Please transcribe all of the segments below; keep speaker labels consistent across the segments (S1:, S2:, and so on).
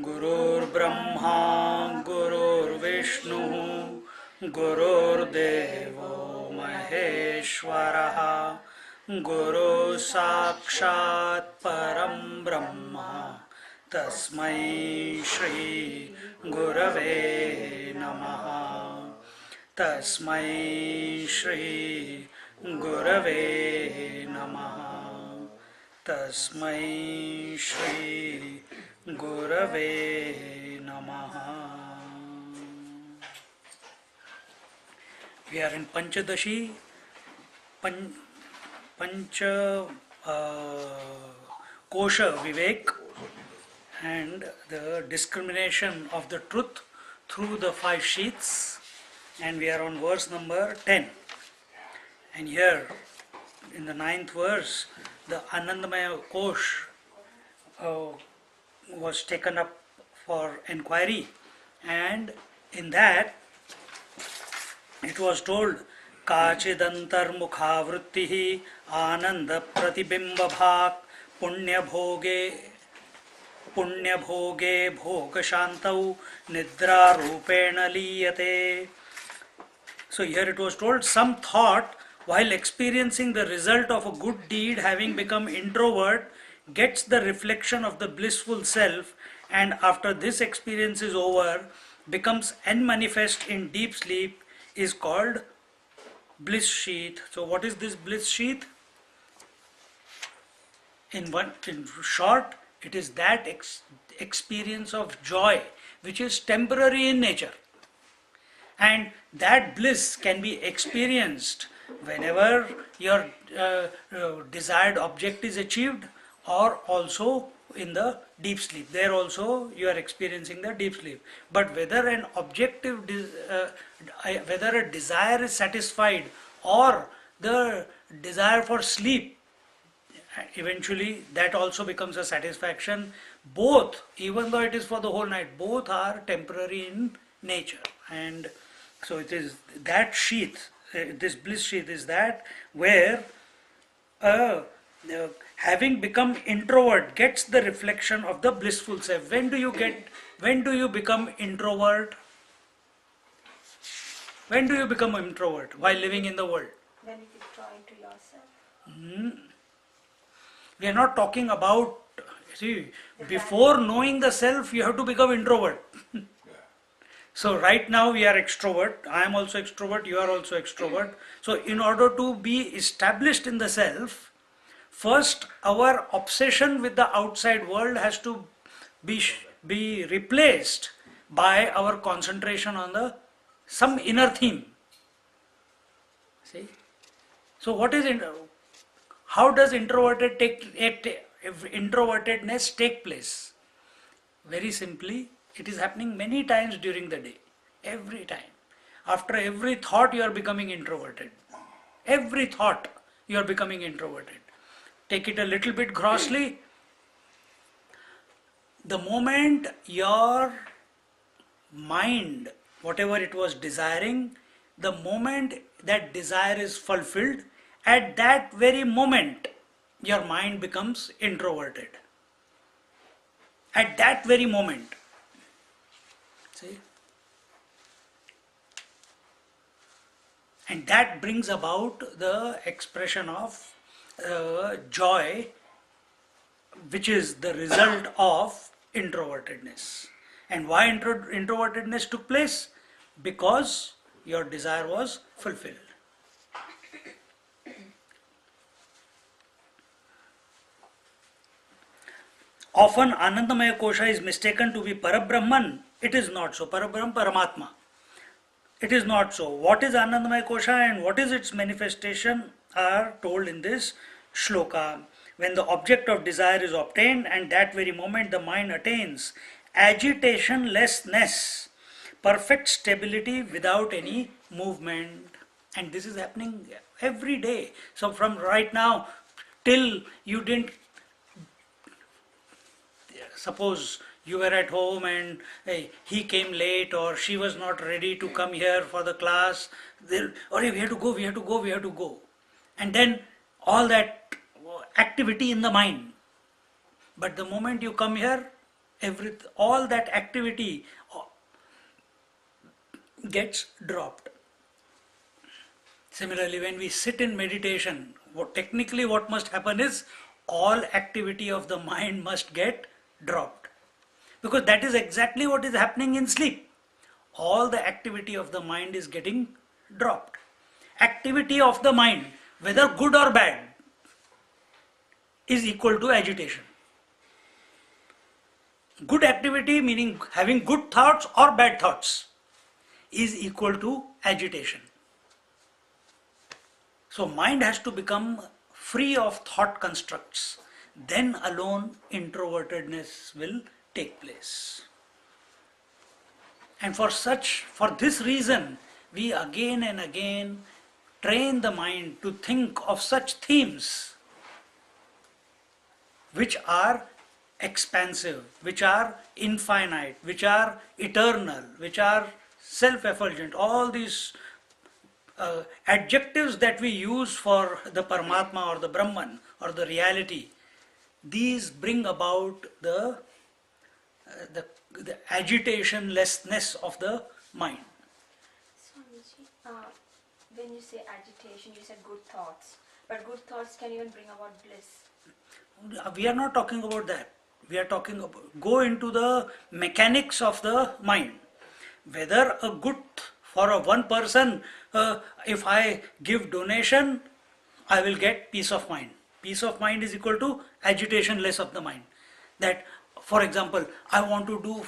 S1: गुरुर्ब्रह्मा गुरुर्विष्णु गुरुर्देवो महेश्वरः गुरु साक्षात् परं ब्रह्म तस्मै श्री गुरवे नमः तस्मै श्री गुरवे नमः तस्मै श्री गुरवे नमः. We are in Panchadashi, Pancha Kosha Vivek, and the discrimination of the truth through the 5 sheaths, and we are on verse number 10. And here, in the 9th verse, the Anandamaya Kosh was taken up for inquiry, and in that it was told Kachidantar Mukhavrittihi Ananda Pratibimba Bhak Punya Bhoge Bhoga Shantau Nidra Rupena Liyate. So here it was told, some thought while experiencing the result of a good deed, having become introvert, gets the reflection of the blissful self, and after this experience is over, becomes unmanifest in deep sleep, is called bliss sheath. So what is this bliss sheath? In short, it is that experience of joy which is temporary in nature, and that bliss can be experienced whenever your desired object is achieved, or also in the deep sleep. There also you are experiencing the deep sleep. But whether an objective, whether a desire is satisfied or the desire for sleep, eventually that also becomes a satisfaction. Both, even though it is for the whole night, both are temporary in nature. And so it is that sheath, this bliss sheath is that where having become introvert gets the reflection of the blissful self. When do you become introvert? When do you become introvert while living in the world?
S2: When you withdraw into yourself.
S1: We are not talking about, see, before knowing the self, you have to become introvert. So right now we are extrovert, I am also extrovert, you are also extrovert. So in order to be established in the self, first, our obsession with the outside world has to be replaced by our concentration on some inner theme. See? So what is how does introvertedness take place? Very simply, it is happening many times during the day. Every time. After every thought you are becoming introverted. Every thought you are becoming introverted. Take it a little bit grossly. The moment your mind, whatever it was desiring, the moment that desire is fulfilled, at that very moment your mind becomes introverted. At that very moment. See? And that brings about the expression of joy, which is the result of introvertedness. And why introvertedness took place? Because your desire was fulfilled. Often Anandamaya Kosha is mistaken to be Parabrahman. It is not so. Parabrahm, Paramatma. It is not so. What is Anandamaya Kosha and what is its manifestation are told in this shloka. When the object of desire is obtained, and that very moment the mind attains agitationlessness, perfect stability without any movement. And this is happening every day. So from right now till you didn't, suppose you were at home and he came late or she was not ready to come here for the class, or we have to go, we have to go, we have to go. And then all that activity in the mind. But the moment you come here, all that activity gets dropped. Similarly, when we sit in meditation, technically what must happen is all activity of the mind must get dropped. Because that is exactly what is happening in sleep. All the activity of the mind is getting dropped. Activity of the mind, whether good or bad, is equal to agitation. Good activity, meaning having good thoughts or bad thoughts, is equal to agitation. So mind has to become free of thought constructs. Then alone introvertedness will take place. And for this reason, we again and again train the mind to think of such themes which are expansive, which are infinite, which are eternal, which are self-effulgent. All these adjectives that we use for the Paramatma or the Brahman or the reality, these bring about the agitationlessness of the mind.
S2: Swamiji, when you say agitation, you said good thoughts. But good thoughts can even bring about bliss.
S1: We are not talking about that. We are talking about, go into the mechanics of the mind. Whether a good, for a one person, if I give donation, I will get peace of mind. Peace of mind is equal to agitation less of the mind. That, for example, I want to do,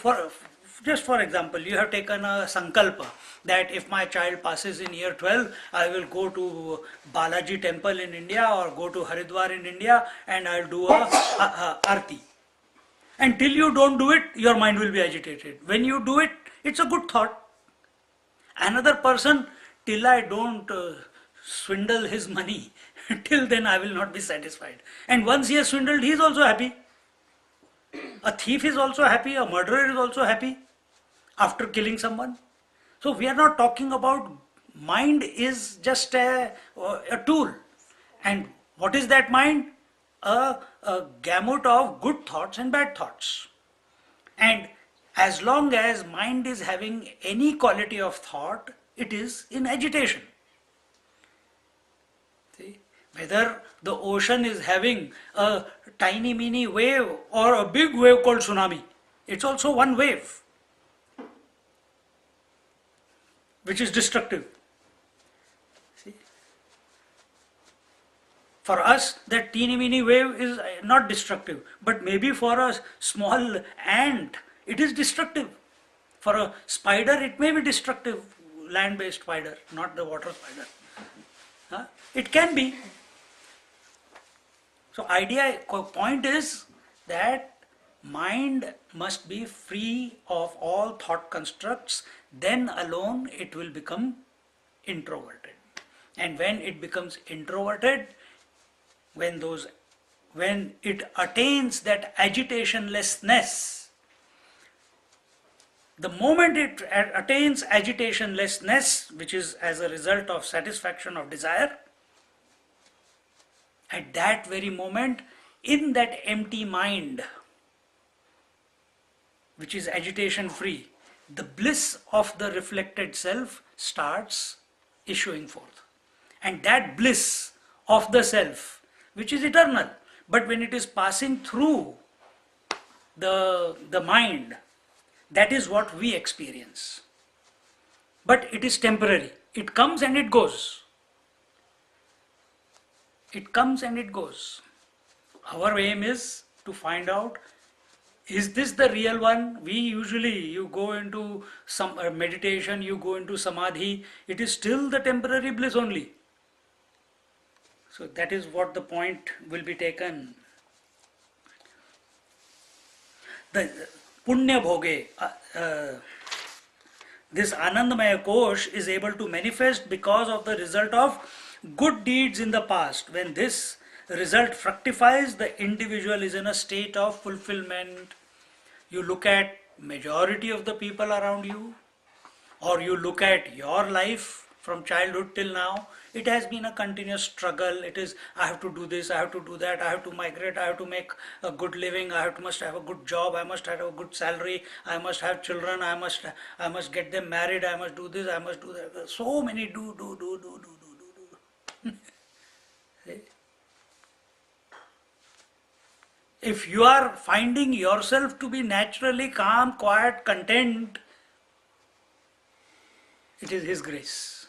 S1: just for example, you have taken a sankalpa that if my child passes in year 12, I will go to Balaji temple in India or go to Haridwar in India and I'll do a arti. Until you don't do it, your mind will be agitated. When you do it, it's a good thought. Another person, till I don't swindle his money, till then I will not be satisfied. And once he has swindled, he is also happy. A thief is also happy, a murderer is also happy after killing someone. So we are not talking about, mind is just a tool. And what is that mind? A gamut of good thoughts and bad thoughts. And as long as mind is having any quality of thought, it is in agitation. See? Whether the ocean is having a tiny mini wave or a big wave called tsunami, it's also one wave, which is destructive. See? For us, that teeny mini wave is not destructive, but maybe for a small ant, it is destructive. For a spider, it may be destructive, land-based spider, not the water spider. Huh? It can be. So point is that mind must be free of all thought constructs, then alone it will become introverted. And when it becomes introverted, when it attains that agitationlessness, the moment it attains agitationlessness, which is as a result of satisfaction of desire, at that very moment, in that empty mind, which is agitation free, the bliss of the reflected self starts issuing forth. And that bliss of the self, which is eternal, but when it is passing through the mind, that is what we experience. But it is temporary. It comes and it goes. It comes and it goes. Our aim is to find out, is this the real one? You go into some meditation, you go into samadhi, it is still the temporary bliss only. So that is what the point will be taken. Punya Bhoge. This Anandamaya Kosh is able to manifest because of the result of good deeds in the past. When this result fructifies, the individual is in a state of fulfillment. You look at majority of the people around you, or you look at your life from childhood till now, it has been a continuous struggle. It is, I have to do this, I have to do that, I have to migrate, I have to make a good living, must have a good job, I must have a good salary, I must have children, I must get them married, I must do this, I must do that. So many do. See? If you are finding yourself to be naturally calm, quiet, content, it is His grace.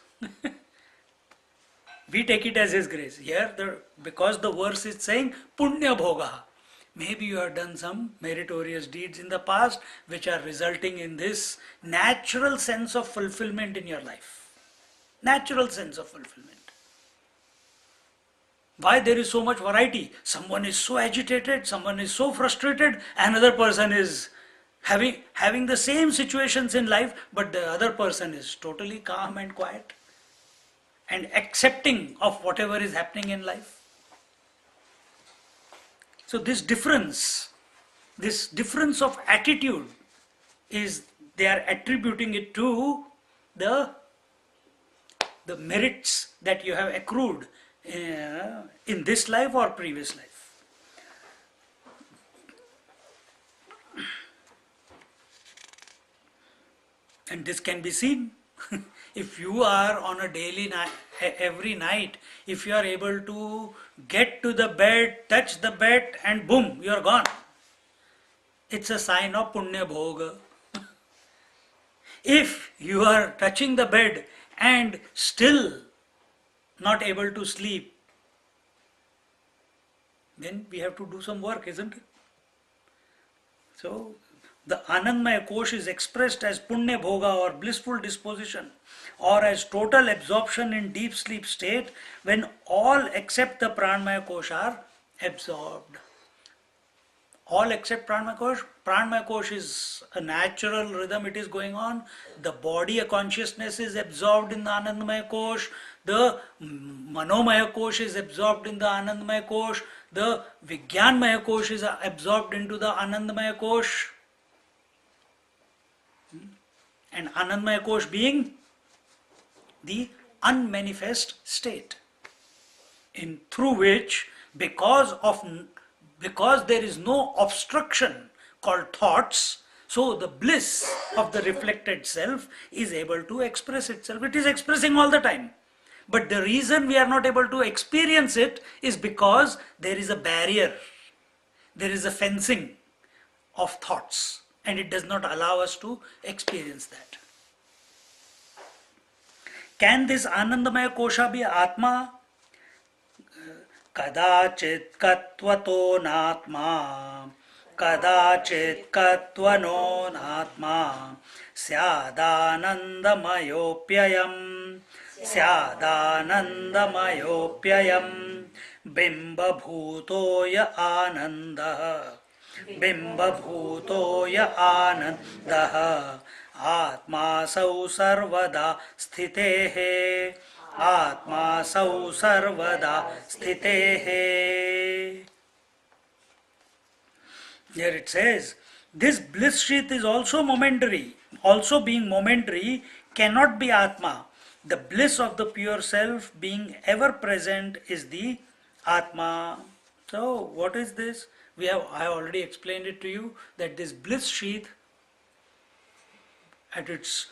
S1: We take it as His grace. Here, because the verse is saying Punya Bhoga. Maybe you have done some meritorious deeds in the past which are resulting in this natural sense of fulfillment in your life. Natural sense of fulfillment. Why there is so much variety? Someone is so agitated, someone is so frustrated, another person is having the same situations in life, but the other person is totally calm and quiet and accepting of whatever is happening in life. So this difference of attitude is, they are attributing it to the merits that you have accrued in this life or previous life. And this can be seen. If you are on a daily night, every night, if you are able to get to the bed, touch the bed, and boom, you are gone. It's a sign of Punya Bhoga. If you are touching the bed and still not able to sleep, then we have to do some work, isn't it? So, the Anandmaya Kosh is expressed as Punya Bhoga or blissful disposition, or as total absorption in deep sleep state when all except the Pranmaya Kosh are absorbed. All except Pranmaya Kosh. Pranmaya Kosh is a natural rhythm, it is going on. The body, a consciousness is absorbed in the Anandmaya Kosh. The Manomaya Kosh is absorbed in the Anandmaya Kosh. The Vijnanmaya Kosh is absorbed into the Anandmaya Kosh. And Anandmaya Kosh being the unmanifest state, through which, because there is no obstruction called thoughts, so the bliss of the reflected self is able to express itself. It is expressing all the time. But the reason we are not able to experience it is because there is a barrier, there is a fencing of thoughts, and it does not allow us to experience that. Can this Anandamaya Kosha be Atma? Kadachit Katvato Natma, Kadachit Katvano Natma, Syadanandamayopyayam, Syadanandamayopyayam, Bimbabhutoya Ananda. बिंबभूतोय आनंदः आत्मासौ सर्वदा स्थितेः आत्मासौ सर्वदा स्थितेः. Here it says, this bliss sheath is also momentary. Also being momentary cannot be Atma. The bliss of the pure self being ever present is the Atma. So what is this? I have already explained it to you that this bliss sheath, at its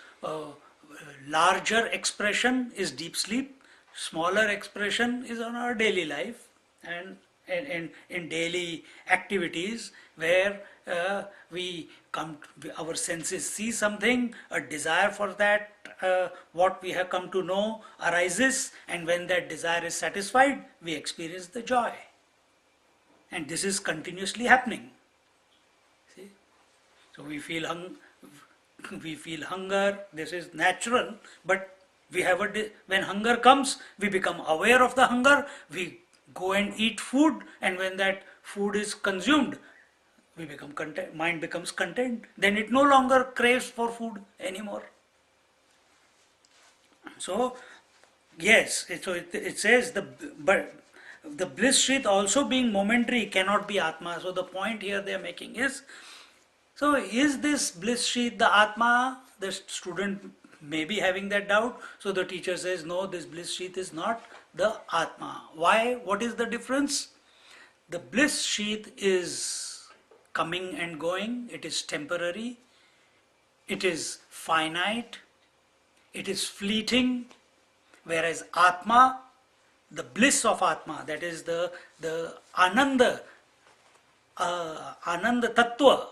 S1: larger expression is deep sleep, smaller expression is on our daily life and in daily activities where we come, our senses see something, a desire for that, what we have come to know arises, and when that desire is satisfied, we experience the joy. And this is continuously happening. See? So we feel hunger, this is natural, but we have when hunger comes, we become aware of the hunger, we go and eat food, and when that food is consumed, we become content, mind becomes content. Then it no longer craves for food anymore. So, yes, it says but the bliss sheath also being momentary cannot be Atma. So the point here they are making is, so is this bliss sheath the Atma? The student may be having that doubt. So the teacher says, no, this bliss sheath is not the Atma. Why? What is the difference? The bliss sheath is coming and going, it is temporary, it is finite, it is fleeting, whereas Atma, the bliss of Atma, that is the Ananda, Ananda Tattva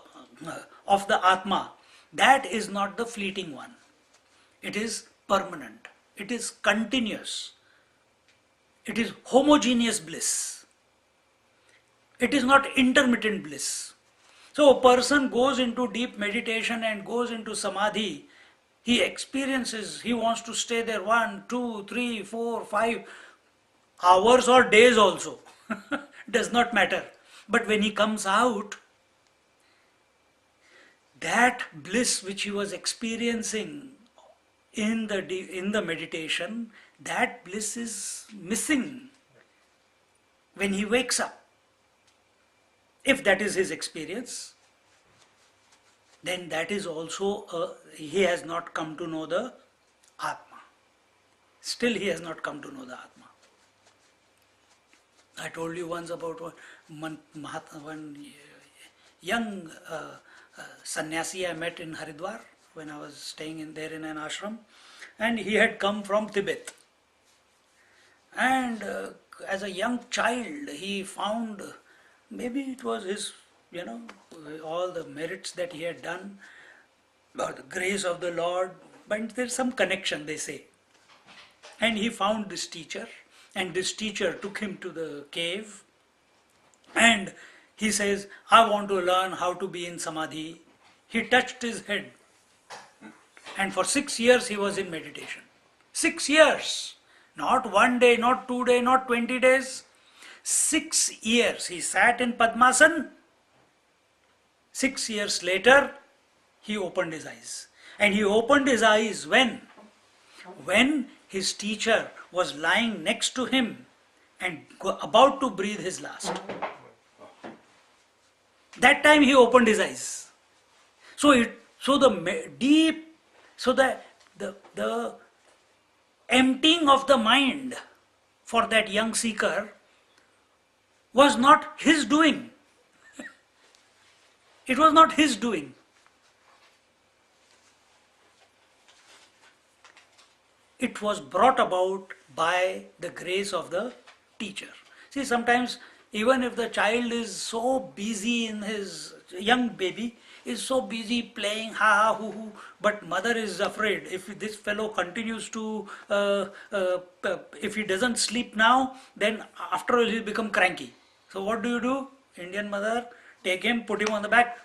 S1: of the Atma, that is not the fleeting one. It is permanent, it is continuous, it is homogeneous bliss. It is not intermittent bliss. So a person goes into deep meditation and goes into samadhi. He experiences, he wants to stay there 1, 2, 3, 4, 5 hours or days also. Does not matter. But when he comes out, that bliss which he was experiencing in the meditation, that bliss is missing when he wakes up. If that is his experience, then that is also, he has not come to know the Atma. Still he has not come to know the Atma. I told you once about one young sannyasi I met in Haridwar when I was staying there in an ashram, and he had come from Tibet. And as a young child he found, maybe it was his, all the merits that he had done, or the grace of the Lord, but there's some connection, they say. And he found this teacher, and this teacher took him to the cave, and he says, I want to learn how to be in samadhi. He touched his head, and for 6 years he was in meditation. 6 years, not 1 day, not 2 days, not 20 days. 6 years he sat in Padmasan. 6 years later, he opened his eyes. And he opened his eyes when? When his teacher was lying next to him and about to breathe his last. That time he opened his eyes. So the emptying of the mind for that young seeker was not his doing. It was not his doing. It was brought about by the grace of the teacher. See, sometimes even if the child is so busy in his, young baby is so busy playing ha ha hoo hoo, but mother is afraid if this fellow continues to, if he doesn't sleep now, then after all he'll become cranky. So what do? Indian mother, take him, put him on the back.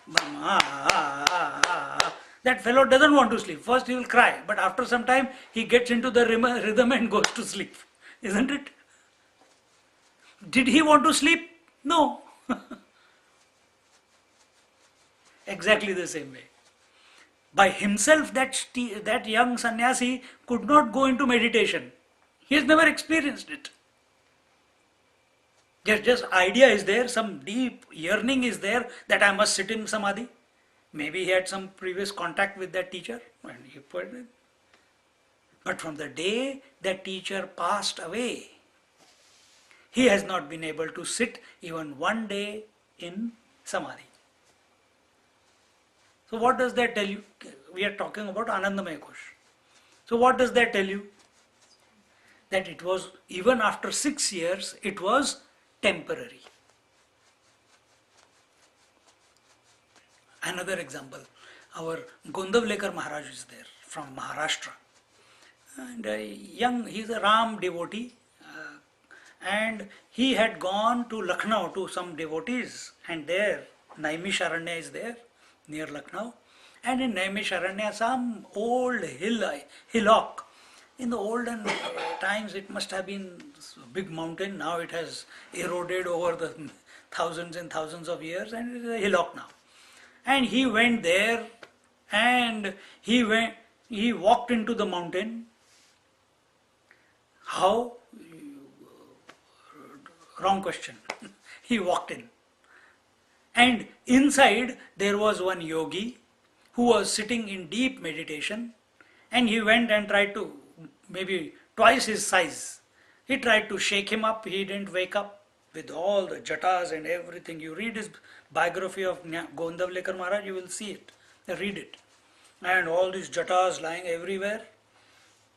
S1: That fellow doesn't want to sleep. First he will cry, but after some time he gets into the rhythm and goes to sleep. Isn't it? Did he want to sleep? No. Exactly the same way. By himself, that young sannyasi could not go into meditation. He has never experienced it. Just idea is there, some deep yearning is there that I must sit in samadhi. Maybe he had some previous contact with that teacher and he put it. But from the day that teacher passed away, he has not been able to sit even 1 day in samadhi. So what does that tell you? We are talking about Anandamaya Kosh. So what does that tell you? That it was, even after 6 years, it was temporary. Another example, our Gondavlekar Maharaj is there from Maharashtra. And he's a Ram devotee, and he had gone to Lucknow to some devotees, and there Naimisharanya is there near Lucknow, and in Naimisharanya some old hillock. In the olden times it must have been a big mountain. Now it has eroded over thousands and thousands of years, and it is a hillock now. And he went there, and he walked into the mountain. How? Wrong question. He walked in. And inside there was one yogi who was sitting in deep meditation, and he went and tried to, maybe twice his size. He tried to shake him up, he didn't wake up with all the jatas and everything. You read his biography of Govindavlekar Maharaj, you will see it. Read it. And all these jatas lying everywhere.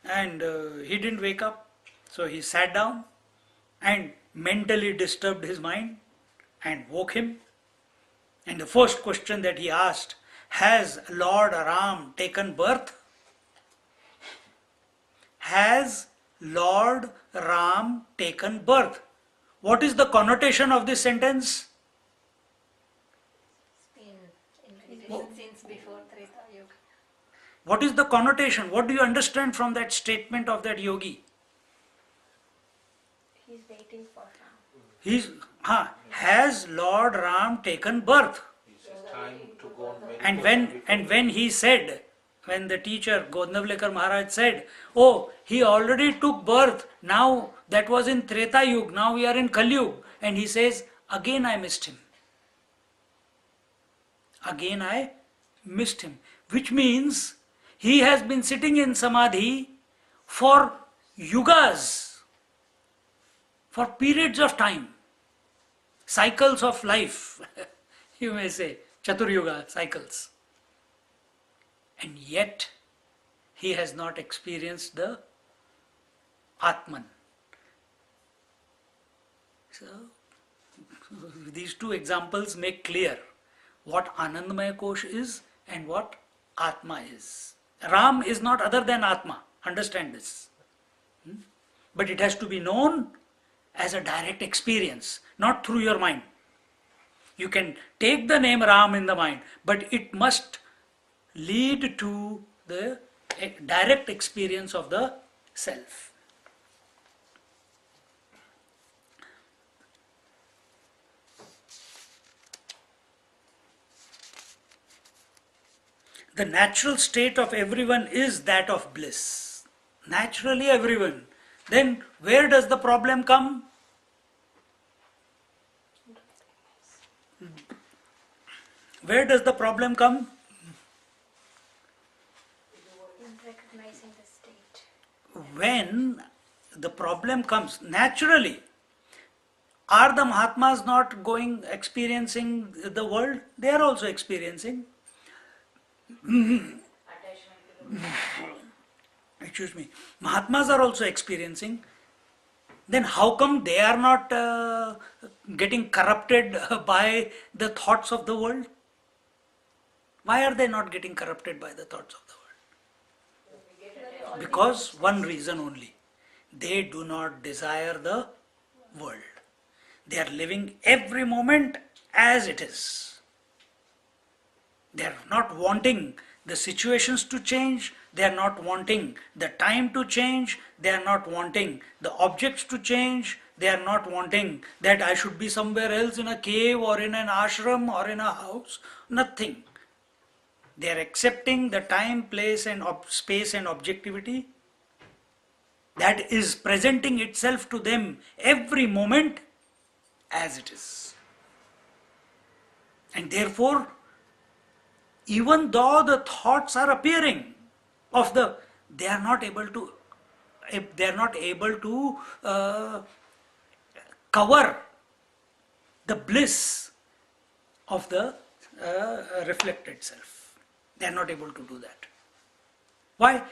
S1: And he didn't wake up. So he sat down and mentally disturbed his mind and woke him. And the first question that he asked, has Lord Ram taken birth? Has Lord Ram taken birth? What is the connotation of this sentence?
S3: Been in meditation since before Treta Yuga.
S1: What is the connotation? What do you understand from that statement of that yogi?
S2: He's waiting for Ram.
S1: Has Lord Ram taken birth?
S4: It's time to go on
S1: And when he said, when the teacher Govindavlekar Maharaj said, oh, he already took birth, now that was in Treta Yuga, now we are in Kali Yuga, and he says, again I missed him. Again I missed him. Which means he has been sitting in Samadhi for yugas, for periods of time, cycles of life, you may say, Chatur Yuga cycles. And yet, he has not experienced the Atman. So, these two examples make clear what Anandamaya Kosh is and what Atma is. Ram is not other than Atma. Understand this. But it has to be known as a direct experience, not through your mind. You can take the name Ram in the mind, but it must lead to the direct experience of the self. The natural state of everyone is that of bliss. Naturally everyone. Then where does the problem come? Where does the problem come?
S2: In recognizing the state.
S1: When the problem comes naturally, are the Mahatmas not experiencing the world? They are also experiencing. Excuse me. Mahatmas are also experiencing. Then how come they are not getting corrupted by the thoughts of the world? Why are they not getting corrupted by the thoughts of the world? Because one reason only. They do not desire the world. They are living every moment as it is. They are not wanting the situations to change. They are not wanting the time to change. They are not wanting the objects to change. They are not wanting that I should be somewhere else in a cave or in an ashram or in a house. Nothing. They are accepting the time, place and space and objectivity that is presenting itself to them every moment as it is. And therefore, even though the thoughts are appearing they are not able to cover the bliss of the reflected self. They are not able to do that. Why?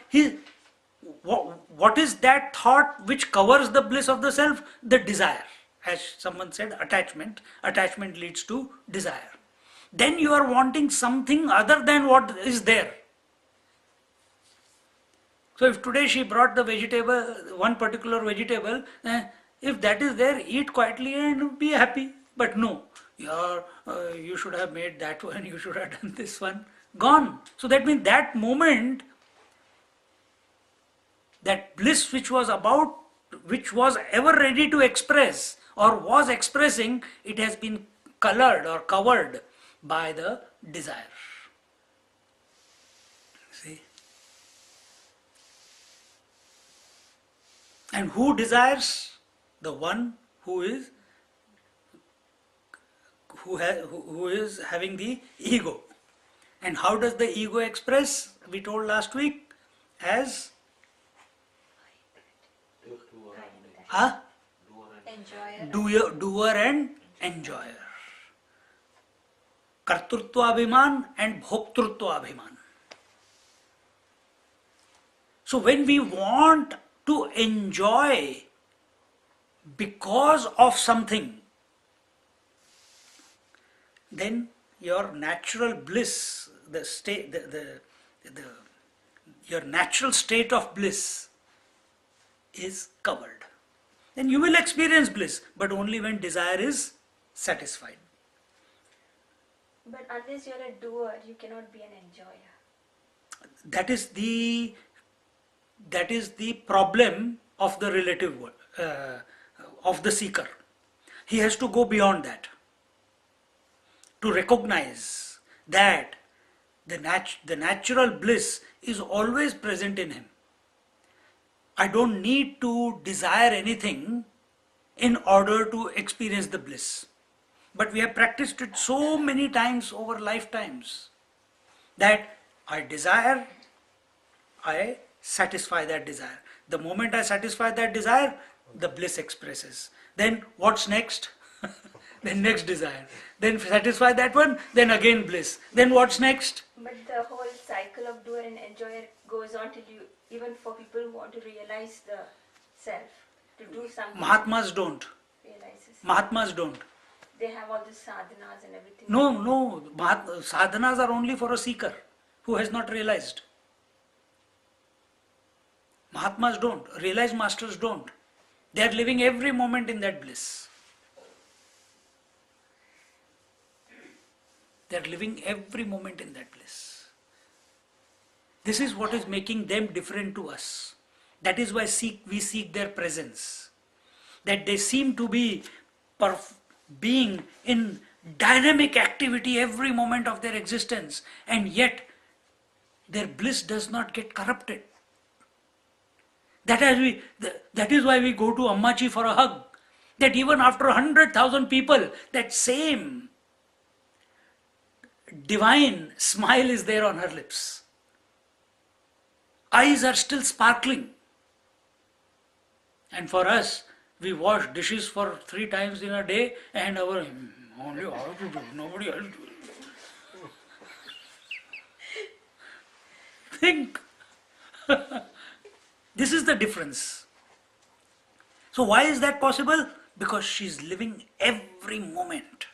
S1: What is that thought which covers the bliss of the self? The desire. As someone said, attachment. Attachment leads to desire. Then you are wanting something other than what is there. So if today she brought the vegetable, one particular vegetable, if that is there, eat quietly and be happy. But no, you should have made that one, you should have done this one. Gone. So that means that moment, that bliss which was ever ready to express or was expressing, it has been colored or covered by the desire. See? And who desires? The one who is having the ego. And how does the ego express? We told last week as a
S3: Enjoyer.
S1: doer and enjoyer. Kartrutva abhiman and bhoktrutva abhiman. So when we want to enjoy because of something, then your natural bliss, your natural state of bliss is covered. Then you will experience bliss, but only when desire is satisfied.
S2: But unless you're a doer, you cannot be an enjoyer.
S1: That is the problem of the relative world, of the seeker. He has to go beyond that to recognize that the natural bliss is always present in him. I don't need to desire anything in order to experience the bliss. But we have practiced it so many times over lifetimes that I desire, I satisfy that desire. The moment I satisfy that desire, the bliss expresses. Then what's next? Then next desire. Then satisfy that one, then again bliss. Then what's next?
S2: But the whole cycle of doer and enjoyer goes on till you, even for people who want to realize the self, to do something.
S1: Mahatmas don't.
S2: Realizes.
S1: Mahatmas don't.
S2: They have all the sadhanas and everything.
S1: No. Sadhanas are only for a seeker who has not realized. Mahatmas don't. Realized masters don't. They are living every moment in that bliss. They are living every moment in that bliss. This is what is making them different to us. That is why we seek their presence. That they seem to be being in dynamic activity every moment of their existence, and yet their bliss does not get corrupted. That is why we go to Ammachi for a hug. That even after 100,000 people, that same divine smile is there on her lips. Eyes are still sparkling. And for us, we wash dishes for 3 times in a day, and our only I have to do, nobody else do it. Think. This is the difference. So why is that possible? Because she's living every moment.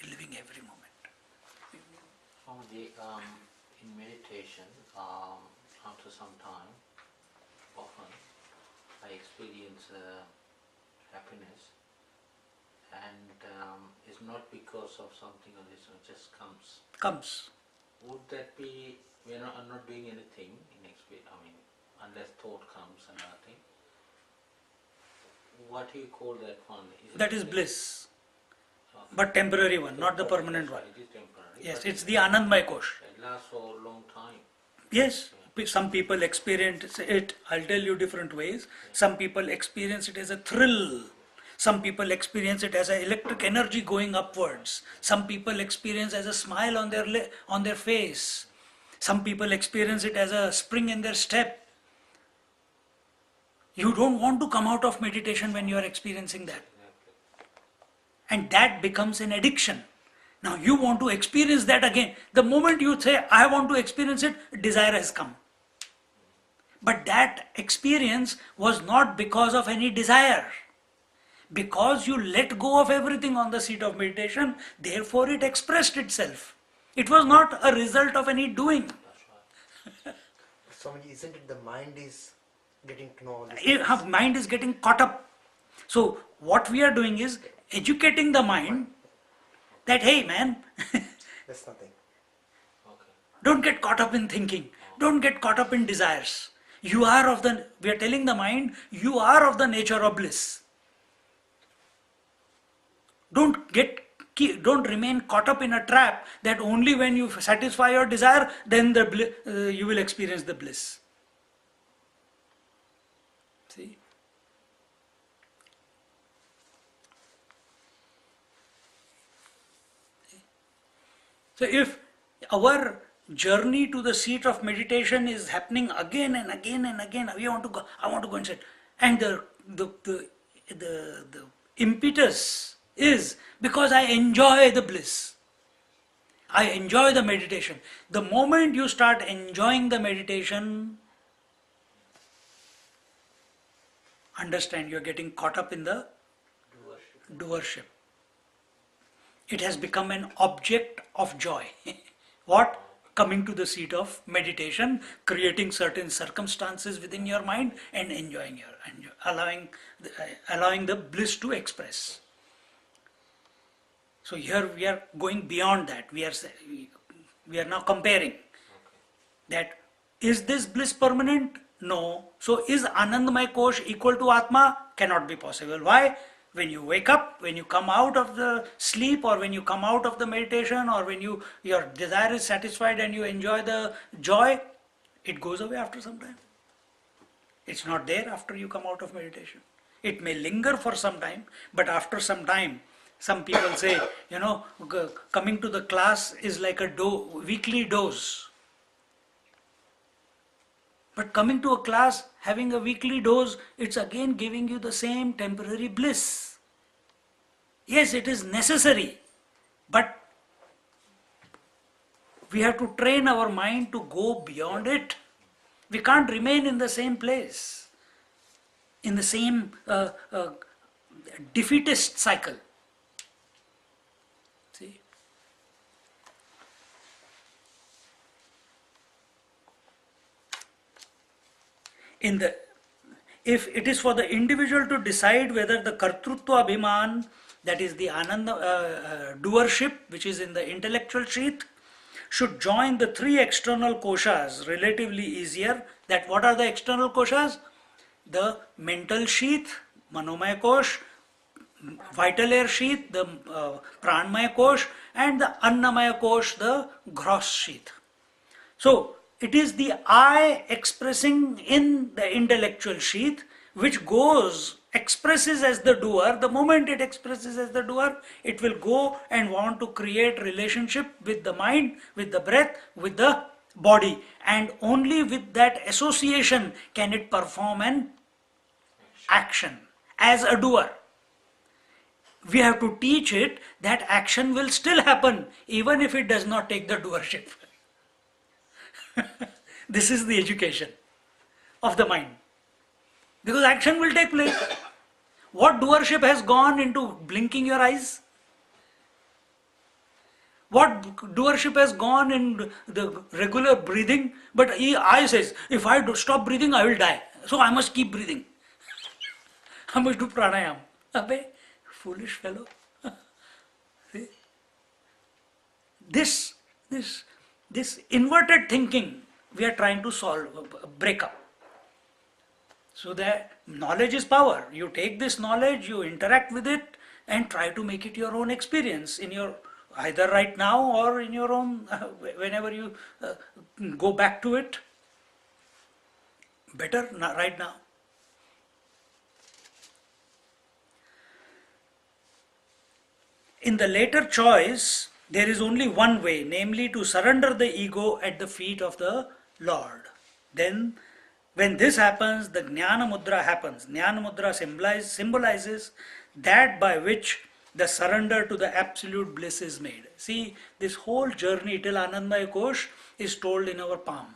S1: Living every moment.
S4: In meditation, after some time, often I experience happiness, and it's not because of something or this, it just comes.
S1: Comes.
S4: Would that be, I'm not doing anything in experience, unless thought comes and nothing. What do you call that one?
S1: That is bliss. But temporary one, not the permanent one.
S4: It is temporary.
S1: Yes, it's the Anandmaya Kosh.
S4: It lasts for a long time.
S1: Yes, some people experience it, I'll tell you different ways. Some people experience it as a thrill. Some people experience it as an electric energy going upwards. Some people experience as a smile on their face. Some people experience it as a spring in their step. You don't want to come out of meditation when you are experiencing that. And that becomes an addiction. Now you want to experience that again. The moment you say, I want to experience it, desire has come. But that experience was not because of any desire. Because you let go of everything on the seat of meditation, therefore it expressed itself. It was not a result of any doing.
S5: Swamiji, isn't it the mind is getting to know all this?
S1: Mind is getting caught up. So what we are doing is educating the mind that, hey man,
S5: That's nothing.
S4: Okay.
S1: don't get caught up in thinking. Don't get caught up in desires. We are telling the mind, you are of the nature of bliss. don't remain caught up in a trap that only when you satisfy your desire, then you will experience the bliss. See? So if our journey to the seat of meditation is happening again and again and again, I want to go and sit, and the impetus is because I enjoy the bliss. I enjoy the meditation. The moment you start enjoying the meditation, understand you're getting caught up in the doership. It has become an object of joy. What? Coming to the seat of meditation, creating certain circumstances within your mind and enjoying allowing the bliss to express. So here we are going beyond that. We are now comparing that is this bliss permanent? No. So is Anandamaya Kosh equal to Atma? Cannot be possible. Why? When you wake up, when you come out of the sleep, or when you come out of the meditation, or when your desire is satisfied and you enjoy the joy, it goes away after some time. It's not there after you come out of meditation. It may linger for some time, but after some time, some people say, coming to the class is like a weekly dose. But coming to a class, having a weekly dose, it's again giving you the same temporary bliss. Yes, it is necessary, but we have to train our mind to go beyond it. We can't remain in the same place, in the same defeatist cycle. See? If it is for the individual to decide whether the kartrutva abhiman, that is the ananda doership, which is in the intellectual sheath, should join the three external koshas relatively easier. That what are the external koshas? The mental sheath, manomaya kosh, vital air sheath, the pranmaya kosh, and the annamaya kosh, the gross sheath. So it is the I expressing in the intellectual sheath which expresses as the doer. The moment it expresses as the doer, it will go and want to create relationship with the mind, with the breath, with the body. And only with that association can it perform an action as a doer. We have to teach it that action will still happen even if it does not take the doership. This is the education of the mind. Because action will take place. What doership has gone into blinking your eyes? What doership has gone in the regular breathing? But I says, if I stop breathing, I will die. So I must keep breathing. I must do pranayam. Abbe, foolish fellow. See? This inverted thinking we are trying to break up. So that knowledge is power. You take this knowledge, you interact with it, and try to make it your own experience in your either right now or in your own whenever you go back to it. Better right now. In the later choice, there is only one way, namely to surrender the ego at the feet of the Lord. Then, when this happens, the Jnana Mudra happens. Jnana Mudra symbolizes that by which the surrender to the absolute bliss is made. See, this whole journey till Anandamaya Kosh is told in our palm.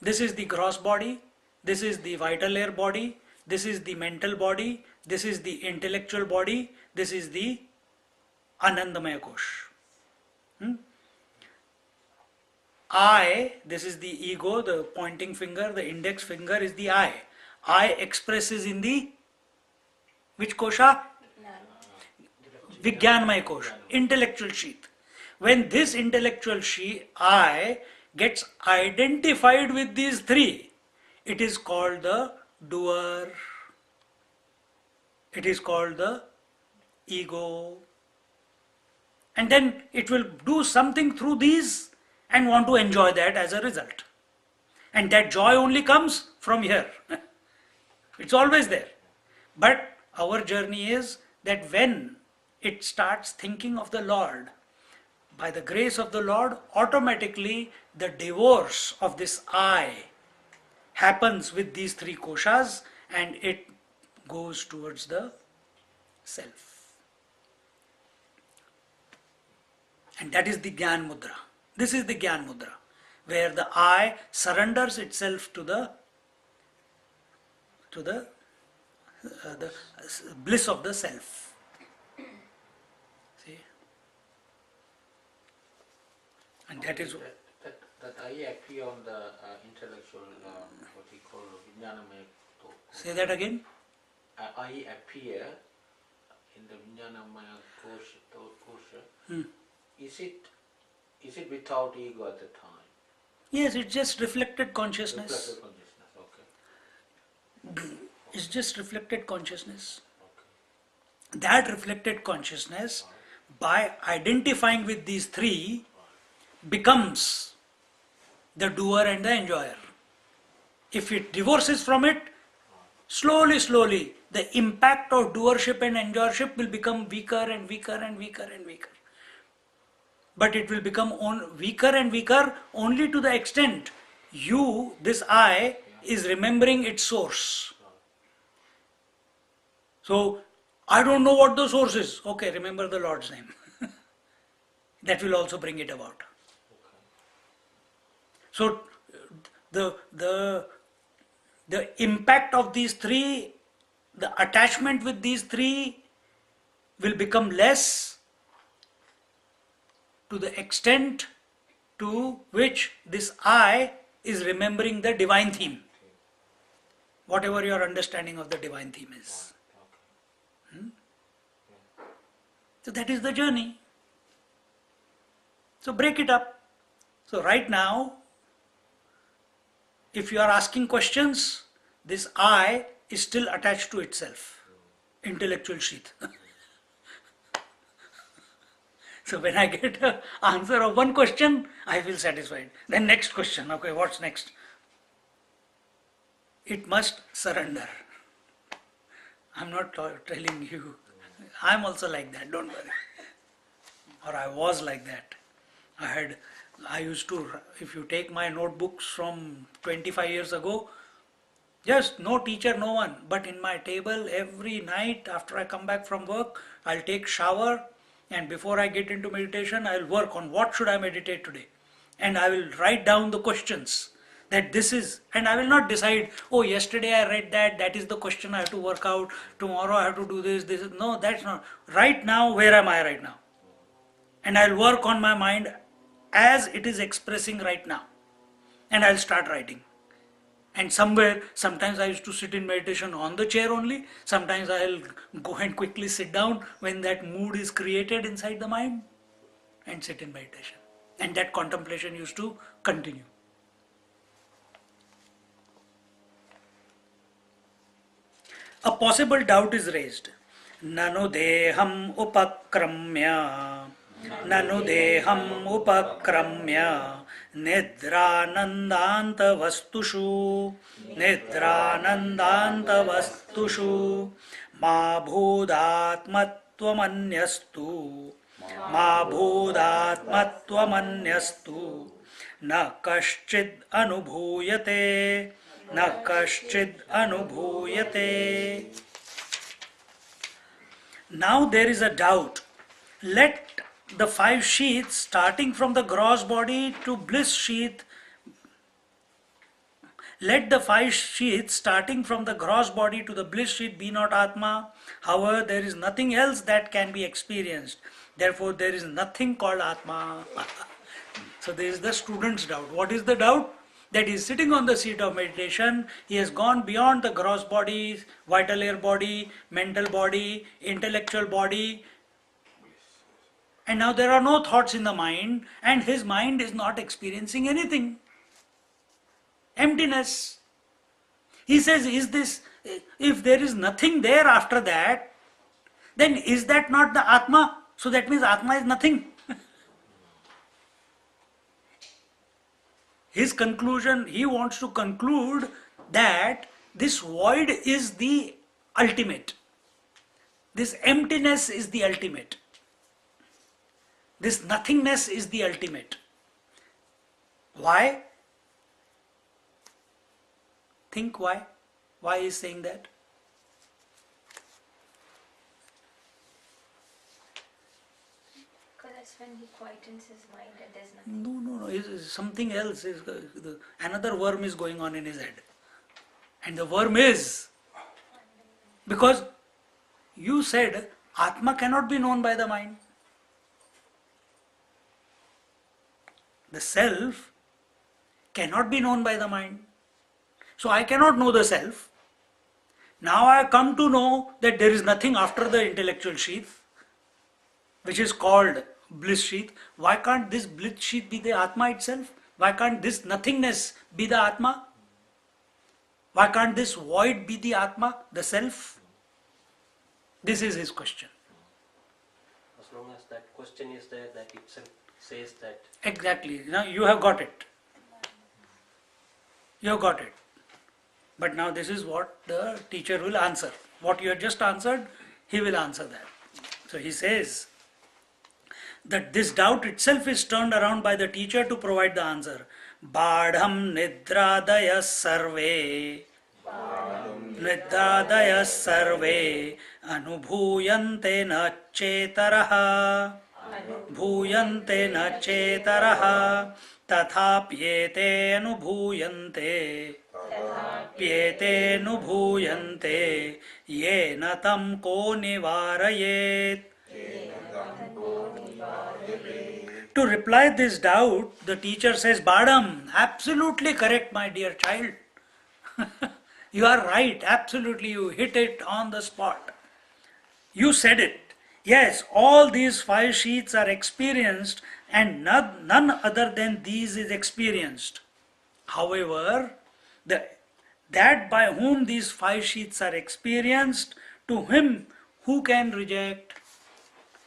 S1: This is the gross body, this is the vital air body, this is the mental body, this is the intellectual body, this is the Anandamaya Kosh. I, this is the ego, the pointing finger, the index finger is the I. I expresses in the, which kosha? Vijnanamaya Kosh, intellectual sheath. When this intellectual sheath, I, gets identified with these three, it is called the doer. It is called the ego, and then it will do something through these and want to enjoy that as a result. And that joy only comes from here. It's always there. But our journey is that when it starts thinking of the Lord, by the grace of the Lord, automatically the divorce of this I happens with these three koshas and it goes towards the self. And that is the Gyan Mudra. This is the Gyan Mudra, where the I surrenders itself to the bliss of the self. See? And that is
S4: that I appear on the intellectual, what we call Vijnanamaya.
S1: Say that again.
S4: I appear in the Vijnanamaya kosha. Is it without ego at the time?
S1: Yes, it's just reflected consciousness.
S4: Reflected consciousness, okay.
S1: It's just reflected consciousness.
S4: Okay.
S1: That reflected consciousness, by identifying with these three, becomes the doer and the enjoyer. If it divorces from it, slowly, the impact of doership and enjoyership will become weaker and weaker and weaker and weaker. But it will become weaker and weaker only to the extent this I, is remembering its source. So, I don't know what the source is. Okay, remember the Lord's name. That will also bring it about. So, the impact of these three, the attachment with these three will become less to the extent to which this I is remembering the divine theme. Whatever your understanding of the divine theme is. So that is the journey. So break it up. So right now, if you are asking questions, this I is still attached to itself, intellectual sheath. So when I get an answer of one question, I feel satisfied. Then next question, okay, what's next? It must surrender. I'm not telling you. I'm also like that, don't worry. Or I was like that. I used to, if you take my notebooks from 25 years ago, just no teacher, no one. But in my table, every night after I come back from work, I'll take shower, and before I get into meditation, I'll work on what should I meditate today. And I will write down the questions that this is, and I will not decide, oh, yesterday I read that is the question I have to work out, tomorrow I have to do this. No, that's not. Right now, where am I right now? And I'll work on my mind as it is expressing right now. And I'll start writing. And sometimes I used to sit in meditation on the chair only. Sometimes I'll go and quickly sit down when that mood is created inside the mind and sit in meditation. And that contemplation used to continue. A possible doubt is raised. Nanu deham upakramya. Nanu deham upakramya. Nidranandanta vastushu. Nidranandanta vastushu. Ma bhudatmatvamanyastu. Ma bhudatmatvamanyastu. Na kaschid anubhuyate. Na kaschid anubhuyate. Now there is a doubt. Let the 5 sheaths starting from the gross body to bliss sheath, let the 5 sheaths starting from the gross body to the bliss sheath be not Atma. However, there is nothing else that can be experienced. Therefore, there is nothing called Atma. So there is the student's doubt. What is the doubt? That he is sitting on the seat of meditation, he has gone beyond the gross body, vital air body, mental body, intellectual body, and now there are no thoughts in the mind, and his mind is not experiencing anything. Emptiness. He says, if there is nothing there after that, then is that not the Atma? So that means Atma is nothing. His conclusion, he wants to conclude that this void is the ultimate. This emptiness is the ultimate. This nothingness is the ultimate. Why? Think why? Why is saying that?
S2: Because that's when he quietens his mind and there's nothing.
S1: No. It's something else. Another worm is going on in his head. And the worm is, because you said Atma cannot be known by the mind. The self cannot be known by the mind. So I cannot know the self. Now I come to know that there is nothing after the intellectual sheath, which is called bliss sheath. Why can't this bliss sheath be the Atma itself? Why can't this nothingness be the Atma? Why can't this void be the Atma, the self? This is his question.
S6: As long as that question is there, that itself says that.
S1: Exactly. Now you have got it. You have got it. But now this is what the teacher will answer. What you have just answered, he will answer that. So he says that this doubt itself is turned around by the teacher to provide the answer. Badham nidradaya sarve. Nidradaya sarve. Anubhuyante na chetaraha. Bhuyante na chetaraha. Tathapyete anubhuyante. Pyete nubhuyante. Yena tam ko nivarayet. To reply this doubt, the teacher says, Badam, absolutely correct, my dear child. You are right, absolutely, you hit it on the spot. You said it. Yes, all these 5 sheaths are experienced and none other than these is experienced. However, that by whom these 5 sheaths are experienced, to him who can reject?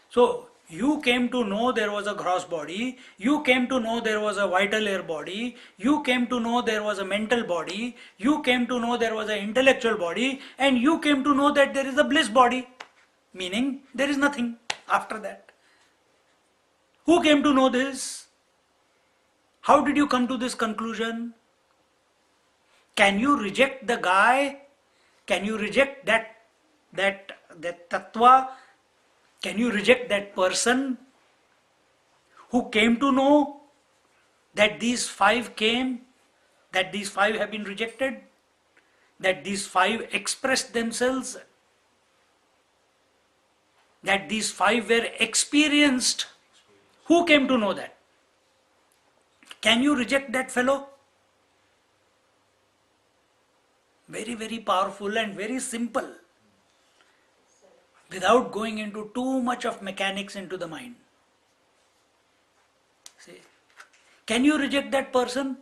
S1: So, you came to know there was a gross body, you came to know there was a vital air body, you came to know there was a mental body, you came to know there was an intellectual body, and you came to know that there is a bliss body, meaning there is nothing after that. Who came to know this? How did you come to this conclusion? Can you reject the guy? Can you reject that tattva? Can you reject that person who came to know that these 5 came, that these 5 have been rejected, that these 5 expressed themselves, that these 5 were experienced? Who came to know that? Can you reject that fellow? Very, very powerful and very simple, without going into too much of mechanics into the mind. See? Can you reject that person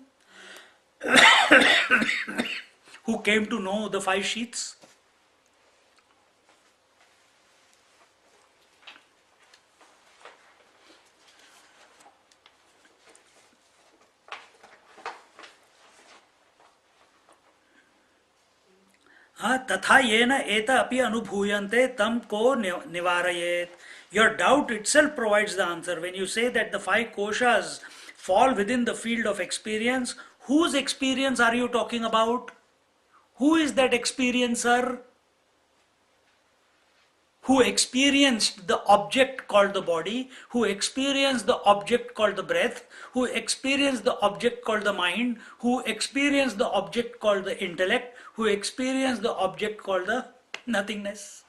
S1: who came to know the 5 sheaths? तथा येन एत अपि अनुभूयन्ते तम को निवारयेत. Your doubt itself provides the answer. When you say that the 5 koshas fall within the field of experience, whose experience are you talking about? Who is that experiencer? Who experienced the object called the body, who experienced the object called the breath, who experienced the object called the mind, who experienced the object called the intellect, who experienced the object called the nothingness.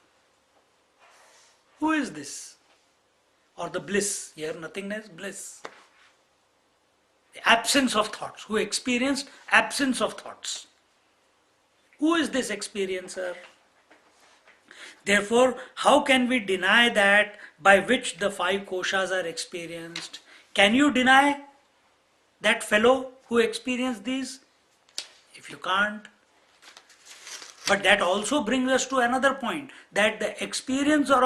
S1: Who is this? Or the bliss, here nothingness, bliss. The absence of thoughts, who experienced absence of thoughts. Who is this experiencer? Therefore, how can we deny that by which the 5 koshas are experienced? Can you deny that fellow who experienced these? If you can't, But that also brings us to another point, that the experiencer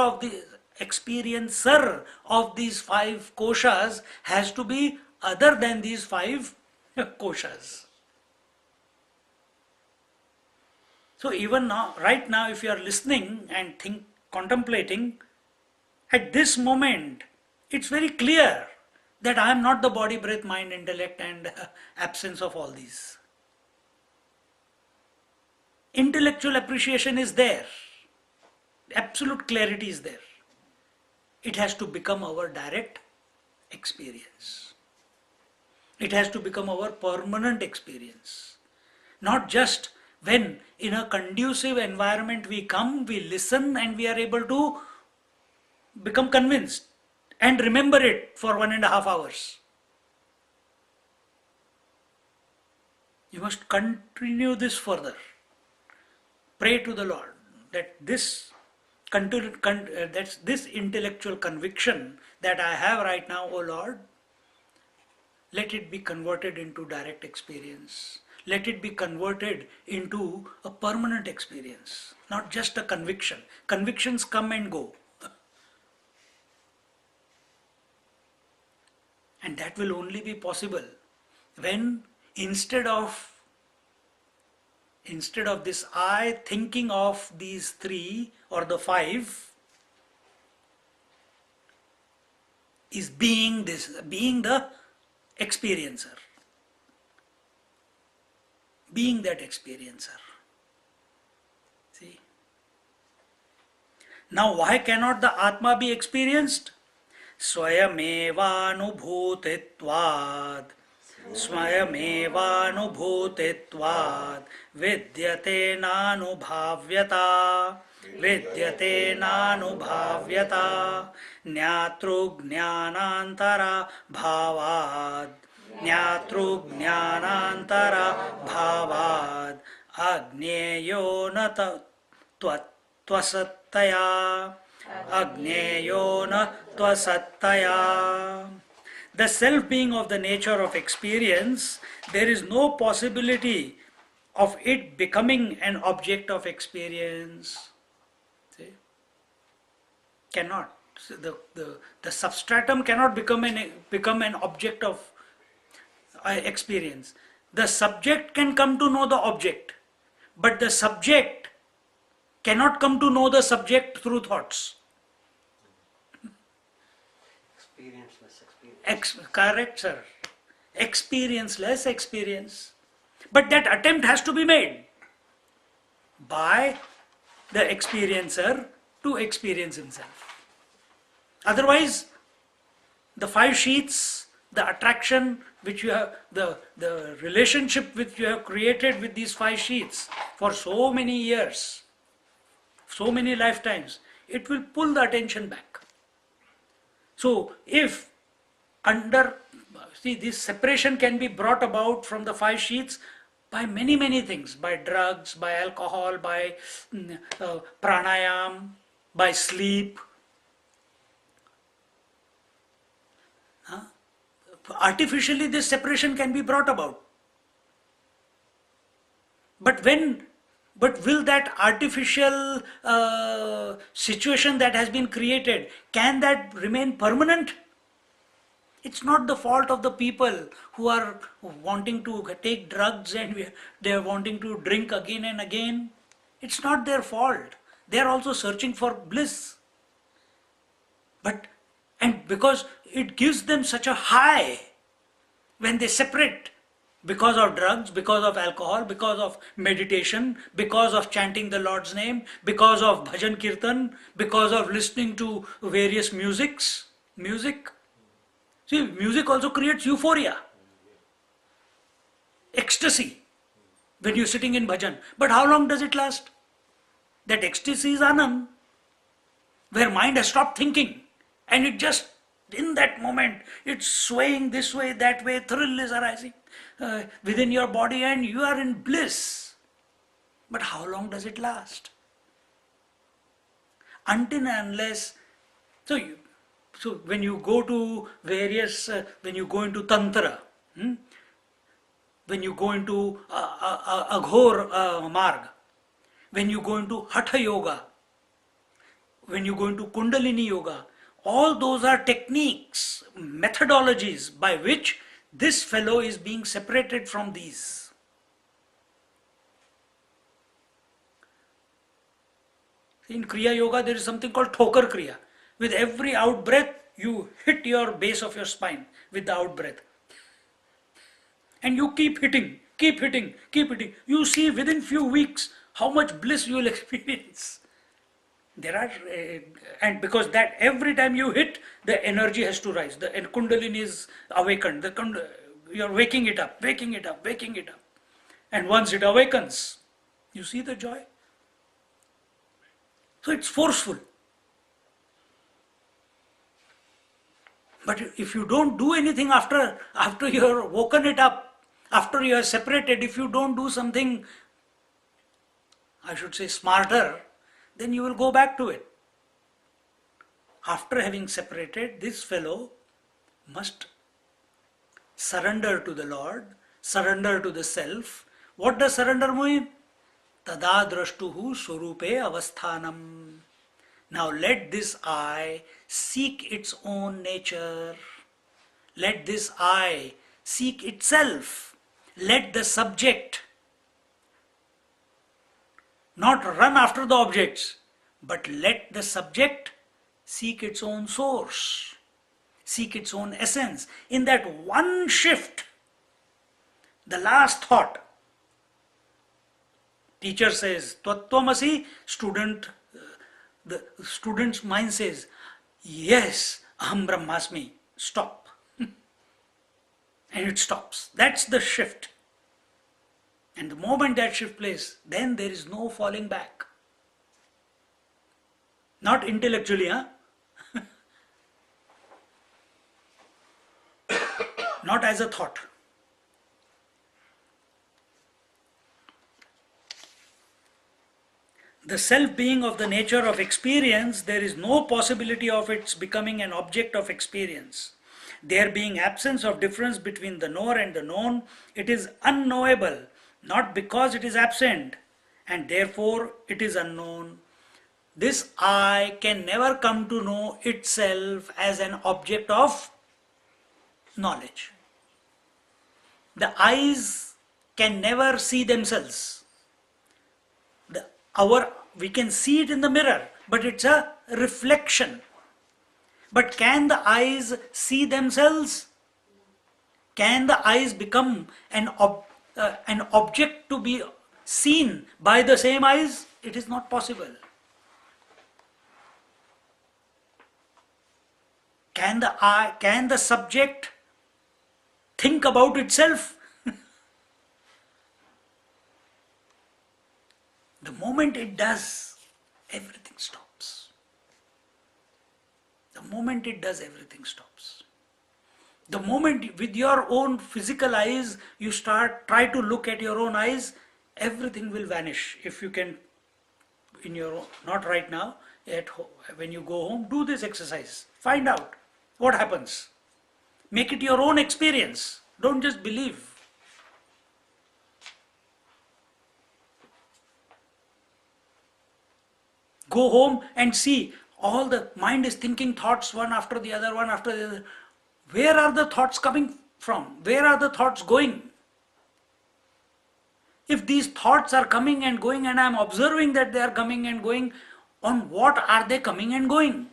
S1: of these five koshas has to be other than these five koshas. So even now, right now, if you are listening and contemplating, at this moment, it's very clear that I am not the body, breath, mind, intellect, and absence of all these. Intellectual appreciation is there. Absolute clarity is there. It has to become our direct experience. It has to become our permanent experience. Not just when in a conducive environment we come, we listen, and we are able to become convinced and remember it for 1.5 hours. You must continue this further. Pray to the Lord that this intellectual conviction that I have right now, O Lord, let it be converted into direct experience. Let it be converted into a permanent experience, not just a conviction. Convictions come and go. And that will only be possible when instead of this I thinking of these three or the five, is being the experiencer. Being that experiencer. See? Now why cannot the Atma be experienced? Swayameva Swayameva Vidyate Nanubhavyata Nyatrugnyanantara Bhavad Agneyo na tvasattaya Agneyo na tvasattaya. The self being of the nature of experience, there is no possibility of it becoming an object of experience. See? Cannot. So the substratum cannot become an object of experience. The subject can come to know the object, but the subject cannot come to know the subject through thoughts.
S6: Experienceless experience.
S1: Correct, sir. Experienceless experience. But that attempt has to be made by the experiencer to experience himself. Otherwise, the five sheaths, the attraction which you have, the relationship which you have created with these five sheaths for so many years, so many lifetimes, it will pull the attention back. So if this separation can be brought about from the five sheaths by many things, by drugs, by alcohol, by pranayam, by sleep. Artificially this separation can be brought about. But will that artificial situation that has been created, can that remain permanent? It's not the fault of the people who are wanting to take drugs and they are wanting to drink again and again. It's not their fault. They are also searching for bliss. And because it gives them such a high when they separate, because of drugs, because of alcohol, because of meditation, because of chanting the Lord's name, because of bhajan kirtan, because of listening to various music. See, music also creates euphoria, ecstasy when you're sitting in bhajan. But how long does it last? That ecstasy is anand, where mind has stopped thinking, and it just, in that moment, it's swaying this way, that way, thrill is arising within your body and you are in bliss. But how long does it last? Until and unless, so when you go to various, when you go into tantra, when you go into aghor marg, when you go into Hatha Yoga, when you go into Kundalini Yoga, all those are techniques, methodologies by which this fellow is being separated from these. In Kriya Yoga, there is something called Thokar Kriya. With every out breath, you hit your base of your spine with the out breath. And you keep hitting, keep hitting, keep hitting. You see within few weeks how much bliss you will experience. There are, and because that every time you hit, the energy has to rise. The Kundalini is awakened. You're waking it up, waking it up, waking it up. And once it awakens, you see the joy. So it's forceful. But if you don't do anything after you're woken it up, after you are separated, if you don't do something, I should say smarter, then you will go back to it. After having separated, this fellow must surrender to the Lord, surrender to the self. What does surrender mean? Tada drashtuhu surupe avasthanam. Now let this I seek its own nature. Let this I seek itself. Let the subject not run after the objects, but let the subject seek its own source, seek its own essence. In that one shift, the last thought, teacher says, Tattvamasi, the student's mind says, yes, Aham Brahmasmi, stop. And it stops. That's the shift. And the moment that shift plays, then there is no falling back. Not intellectually, huh? Not as a thought. The self being of the nature of experience, there is no possibility of its becoming an object of experience. There being absence of difference between the knower and the known, it is unknowable, not because it is absent, and therefore it is unknown. This I can never come to know itself as an object of knowledge. The eyes can never see themselves. We can see it in the mirror, but it's a reflection. But can the eyes see themselves? Can the eyes become an object to be seen by the same eyes? It is not possible. Can the subject think about itself? The moment it does, everything stops. The moment it does, everything stops. The moment with your own physical eyes, you try to look at your own eyes, everything will vanish. If you can, in your own, not right now, at home, when you go home, do this exercise. Find out what happens. Make it your own experience. Don't just believe. Go home and see all the mind is thinking thoughts one after the other, one after the other. Where are the thoughts coming from? Where are the thoughts going? If these thoughts are coming and going and I am observing that they are coming and going, on what are they coming and going?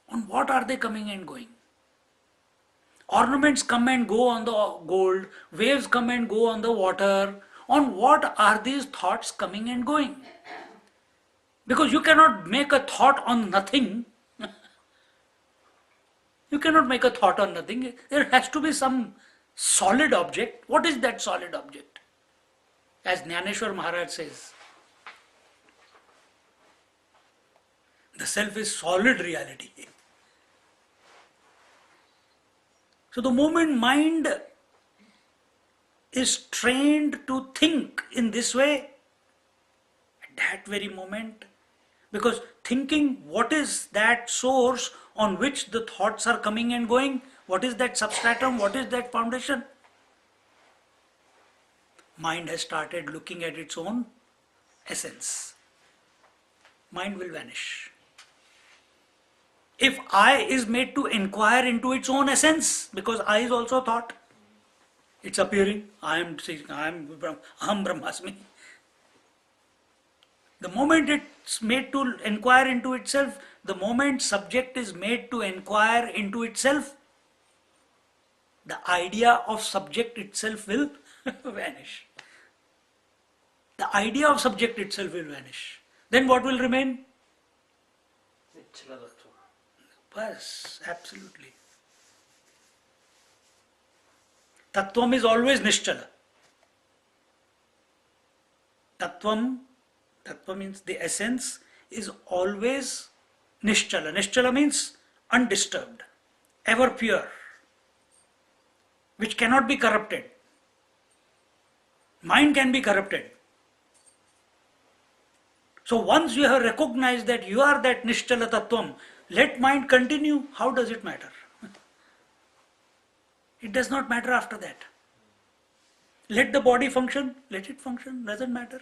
S1: On what are they coming and going? Ornaments come and go on the gold, waves come and go on the water. On what are these thoughts coming and going? Because you cannot make a thought on nothing. You cannot make a thought on nothing. There has to be some solid object. What is that solid object? As Jnaneshwar Maharaj says, the self is solid reality. So the moment mind is trained to think in this way, at that very moment, because thinking, what is that source on which the thoughts are coming and going? What is that substratum? What is that foundation? mind has started looking at its own essence. Mind will vanish. If I is made to inquire into its own essence, because I is also thought, it's appearing, Aham Brahmasmi. The moment it's made to inquire into itself, the moment subject is made to inquire into itself, the idea of subject itself will vanish. The idea of subject itself will vanish. Then what will remain?
S6: Nischala tattva.
S1: Yes, absolutely. Tattvam is always Nischala. Tattvam means the essence is always Nischala. Nischala means undisturbed, ever pure, which cannot be corrupted. Mind can be corrupted. So once you have recognized that you are that Nischala Tattvam, let mind continue. How does it matter? It does not matter after that. Let the body function, let it function, doesn't matter.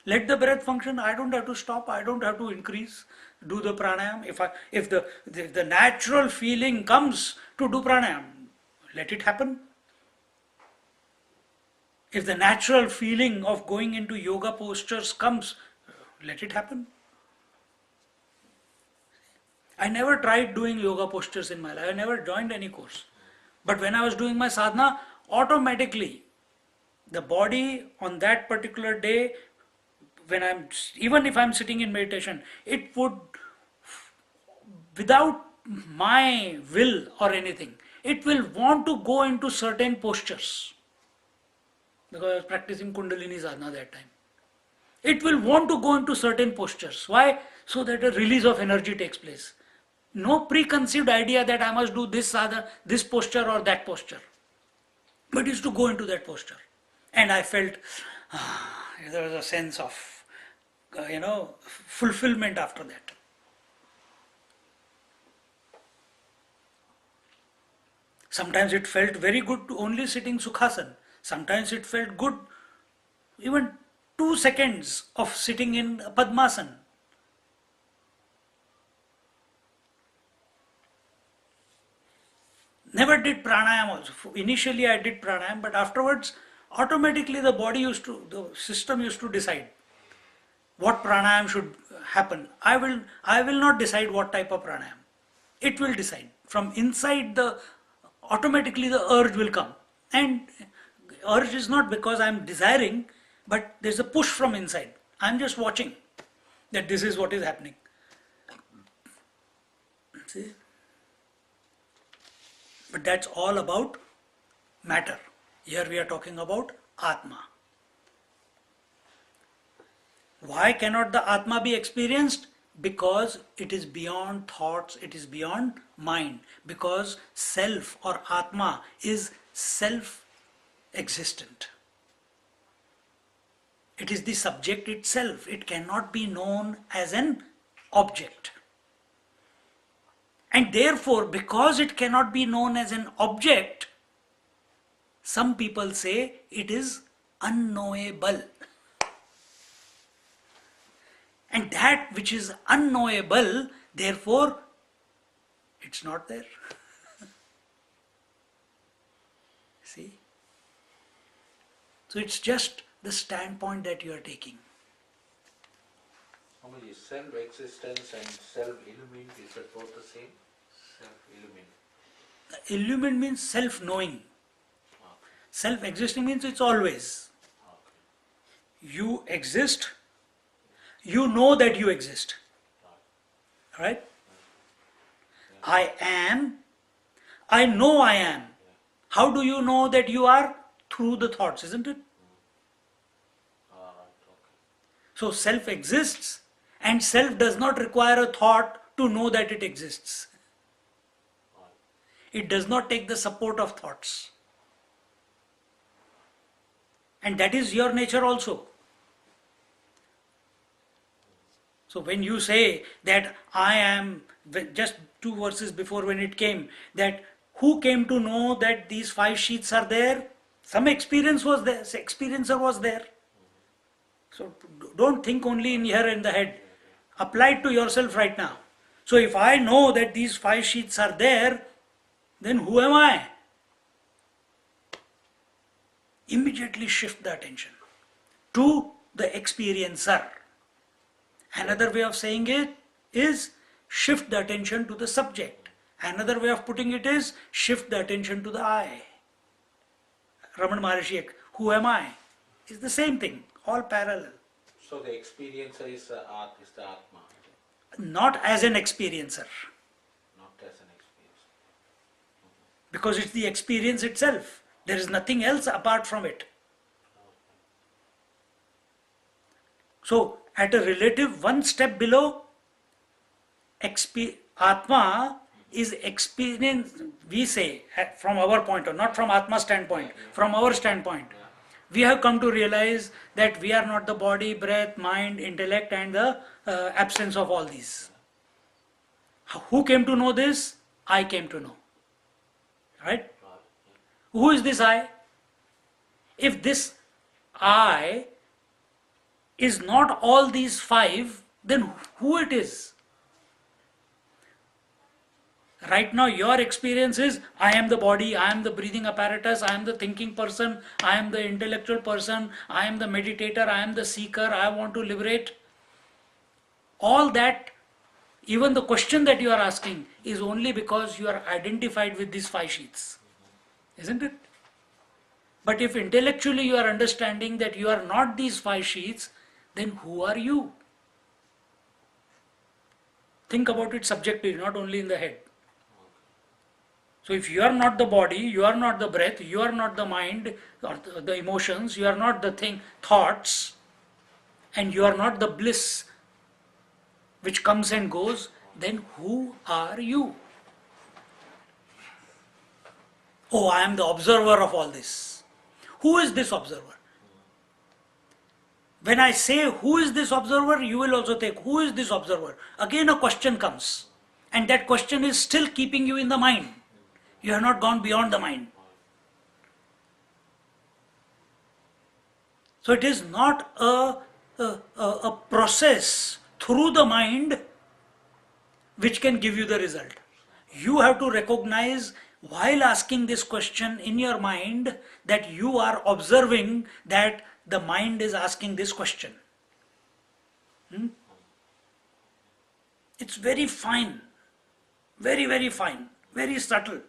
S1: Let the breath function, I don't have to stop, I don't have to increase, do the pranayam. If the natural feeling comes to do pranayam, let it happen. If the natural feeling of going into yoga postures comes, let it happen. I never tried doing yoga postures in my life. I never joined any course. But when I was doing my sadhana, automatically the body on that particular day, even if I'm sitting in meditation, it would, without my will or anything, it will want to go into certain postures. Because I was practicing Kundalini sadhana that time. It will want to go into certain postures. Why? So that a release of energy takes place. No preconceived idea that I must do this sadhana, this posture or that posture. But it's to go into that posture. And I felt there was a sense of, fulfillment after that. Sometimes it felt very good to only sitting Sukhasana. Sometimes it felt good even 2 seconds of sitting in Padmasana. Never did pranayam also. Initially I did pranayam, but afterwards automatically the system used to decide what pranayam should happen. I will not decide what type of pranayam. It will decide. From inside automatically the urge will come. And urge is not because I am desiring, but there is a push from inside. I am just watching that this is what is happening. See? But that's all about matter. Here we are talking about Atma. Why cannot the Atma be experienced? Because it is beyond thoughts, it is beyond mind. Because self or Atma is self-existent. It is the subject itself. It cannot be known as an object. And therefore, because it cannot be known as an object, some people say it is unknowable. And that which is unknowable, therefore, it's not there. See? So it's just the standpoint that you are taking.
S4: Normally, self-existence and self-illumined, is that both the same? Self-illumined.
S1: Illumined means self-knowing.
S4: Okay.
S1: Self-existing means it's always.
S4: Okay.
S1: You exist, you know that you exist. Right? I am, I know I am. How do you know that you are? Through the thoughts, isn't it?
S4: Alright, okay.
S1: So self exists, and self does not require a thought to know that it exists. It does not take the support of thoughts. And that is your nature also. So when you say that I am, just 2 verses before when it came, that who came to know that these 5 sheets are there? Some experience was there, experiencer was there. So don't think only in here in the head. Apply it to yourself right now. So if I know that these 5 sheets are there, then who am I? Immediately shift the attention to the experiencer. Another way of saying it is shift the attention to the subject. Another way of putting it is shift the attention to the I. Ramana Maharshi, who am I? Is the same thing, all parallel.
S4: So the experiencer is the Atma,
S1: Not as an experiencer,
S4: not as an experience.
S1: because it's the experience itself. There is nothing else apart from it. So, at a relative one step below, Atma is experience, we say, from our point of, not from Atma's standpoint, from our standpoint. We have come to realize that we are not the body, breath, mind, intellect, and the absence of all these. Who came to know this? I came to know. Right? Who is this I? If this I is not all these 5, then who it is? Right now your experience is, I am the body, I am the breathing apparatus, I am the thinking person, I am the intellectual person, I am the meditator, I am the seeker, I want to liberate. All that, even the question that you are asking, is only because you are identified with these 5 sheets. Isn't it? But if intellectually you are understanding that you are not these 5 sheets, then who are you? Think about it subjectively, not only in the head. So if you are not the body, you are not the breath, you are not the mind or the emotions, you are not the thoughts, and you are not the bliss which comes and goes, then who are you? Oh, I am the observer of all this. Who is this observer? When I say who is this observer, you will also think, who is this observer? Again a question comes, and that question is still keeping you in the mind. You have not gone beyond the mind. So it is not a process through the mind which can give you the result. You have to recognize while asking this question in your mind that you are observing that the mind is asking this question. It's very fine, very, very fine, very subtle.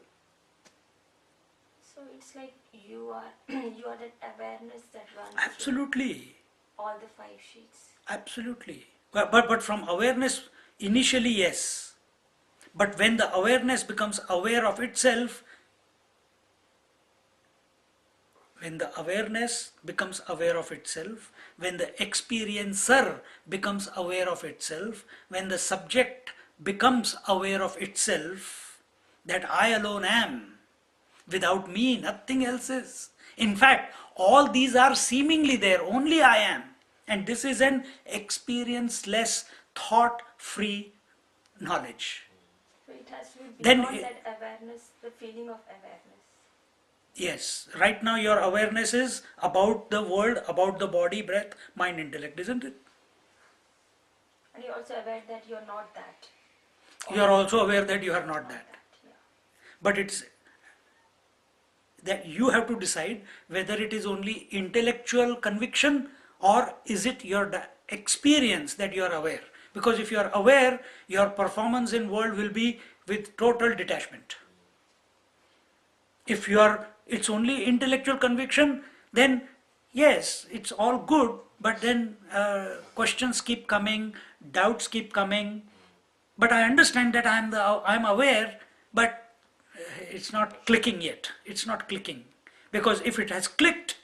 S2: So it's like you are that awareness that runs
S1: Absolutely,
S2: all the 5 sheets.
S1: absolutely. But from awareness, initially yes. But when the awareness becomes aware of itself, when the awareness becomes aware of itself, when the experiencer becomes aware of itself, when the subject becomes aware of itself, that I alone am, without me nothing else is. In fact, all these are seemingly there, only I am. And this is an experience-less, thought-free knowledge.
S2: So it has to be
S1: Then
S2: beyond that awareness, the feeling of awareness.
S1: Yes, right now your awareness is about the world, about the body, breath, mind, intellect, isn't it?
S2: And you're also aware that you're not that.
S1: You are also aware that you are not that.
S2: Yeah.
S1: But it's that you have to decide whether it is only intellectual conviction or is it your experience that you are aware. Because if you are aware, your performance in world will be with total detachment. If it's only intellectual conviction, then yes, it's all good, but then questions keep coming, doubts keep coming. But I understand that I'm aware, but it's not clicking yet. It's not clicking. Because if it has clicked,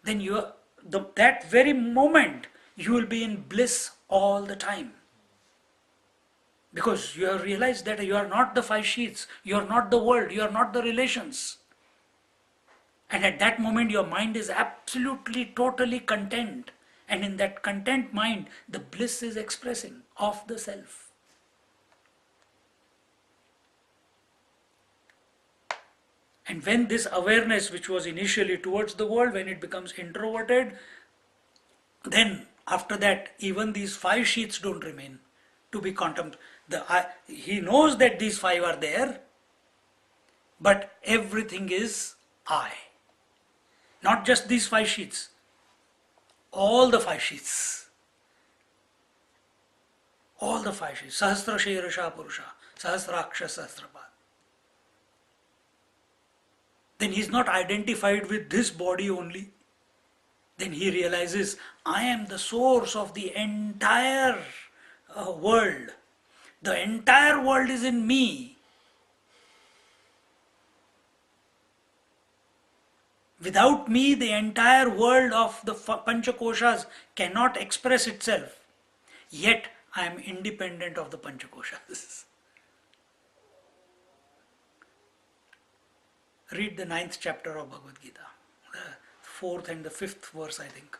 S1: then that very moment you will be in bliss all the time. Because you have realized that you are not the 5 sheets, you are not the world, you are not the relations. And at that moment your mind is absolutely, totally content. And in that content mind, the bliss is expressing of the self. And when this awareness, which was initially towards the world, when it becomes introverted, then after that, even these five sheets don't remain to be contemplated. He knows that these five are there, but everything is I. Not just these five sheets, all the five sheets. All the five sheets. Sahasra Shirasha Purusha, Sahasraksha Sahasrapad. Then he is not identified with this body only. Then he realizes, I am the source of the entire world. The entire world is in me. Without me, the entire world of the Panchakoshas cannot express itself. Yet, I am independent of the Panchakoshas. Read the 9th chapter of Bhagavad Gita, the 4th and the 5th verse, I think.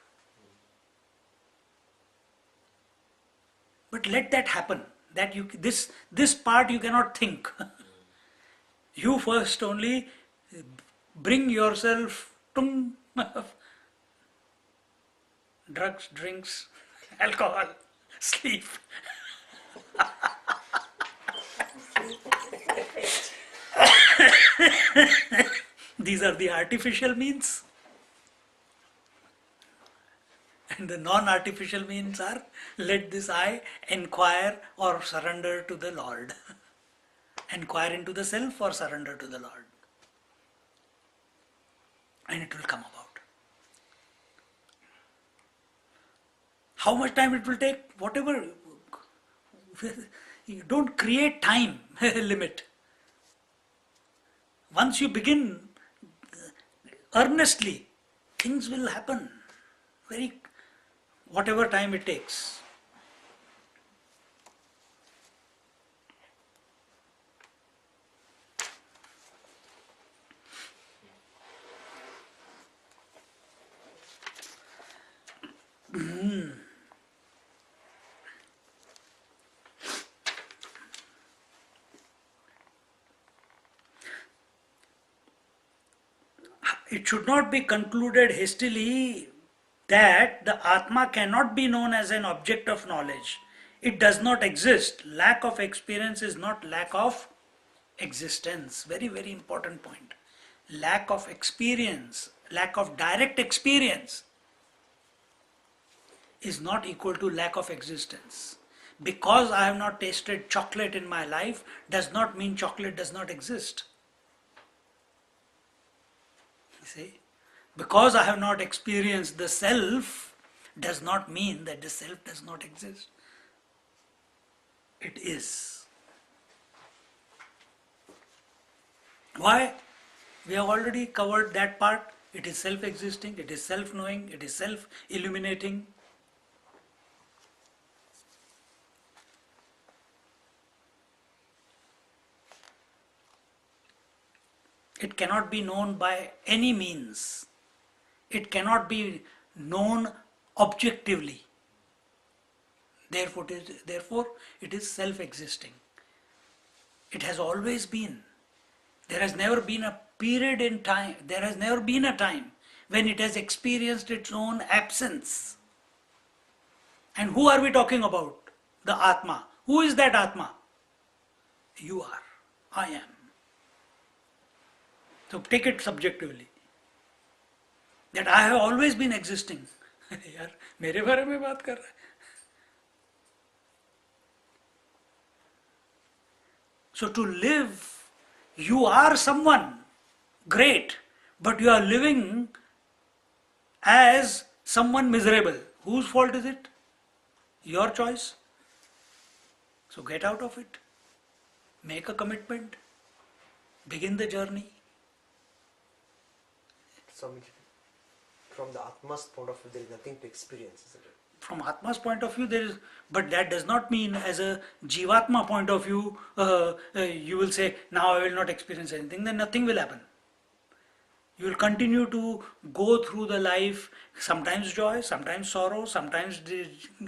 S1: But let that happen. That this part you cannot think. You first only bring yourself to drugs, drinks, alcohol, sleep. These are the artificial means. And the non-artificial means are, let this I inquire or surrender to the Lord. Inquire into the self or surrender to the Lord. And it will come about. How much time it will take? Whatever. You don't create time limit. Once you begin earnestly, things will happen. Whatever time it takes. It should not be concluded hastily that the Atma cannot be known as an object of knowledge. It does not exist. Lack of experience is not lack of existence. Very, very important point. Lack of experience, lack of direct experience is not equal to lack of existence. Because I have not tasted chocolate in my life does not mean chocolate does not exist. You see? Because I have not experienced the self does not mean that the self does not exist. It is. Why? We have already covered that part. It is self-existing, it is self-knowing, it is self-illuminating. It cannot be known by any means. It cannot be known objectively. Therefore, it is self-existing. It has always been. There has never been a period in time, there has never been a time when it has experienced its own absence. And who are we talking about? The Atma. Who is that Atma? You are. I am. So take it subjectively. That I have always been existing. यार मेरे बारे में बात कर रहा है. So to live, you are someone great, but you are living as someone miserable. Whose fault is it? Your choice. So get out of it. Make a commitment. Begin the journey.
S5: Swamiji, from the Atma's point of view, there is nothing to experience, isn't it?
S1: From Atma's point of view, there is, but that does not mean as a Jivatma point of view, you will say, now I will not experience anything, then nothing will happen. You will continue to go through the life, sometimes joy, sometimes sorrow, sometimes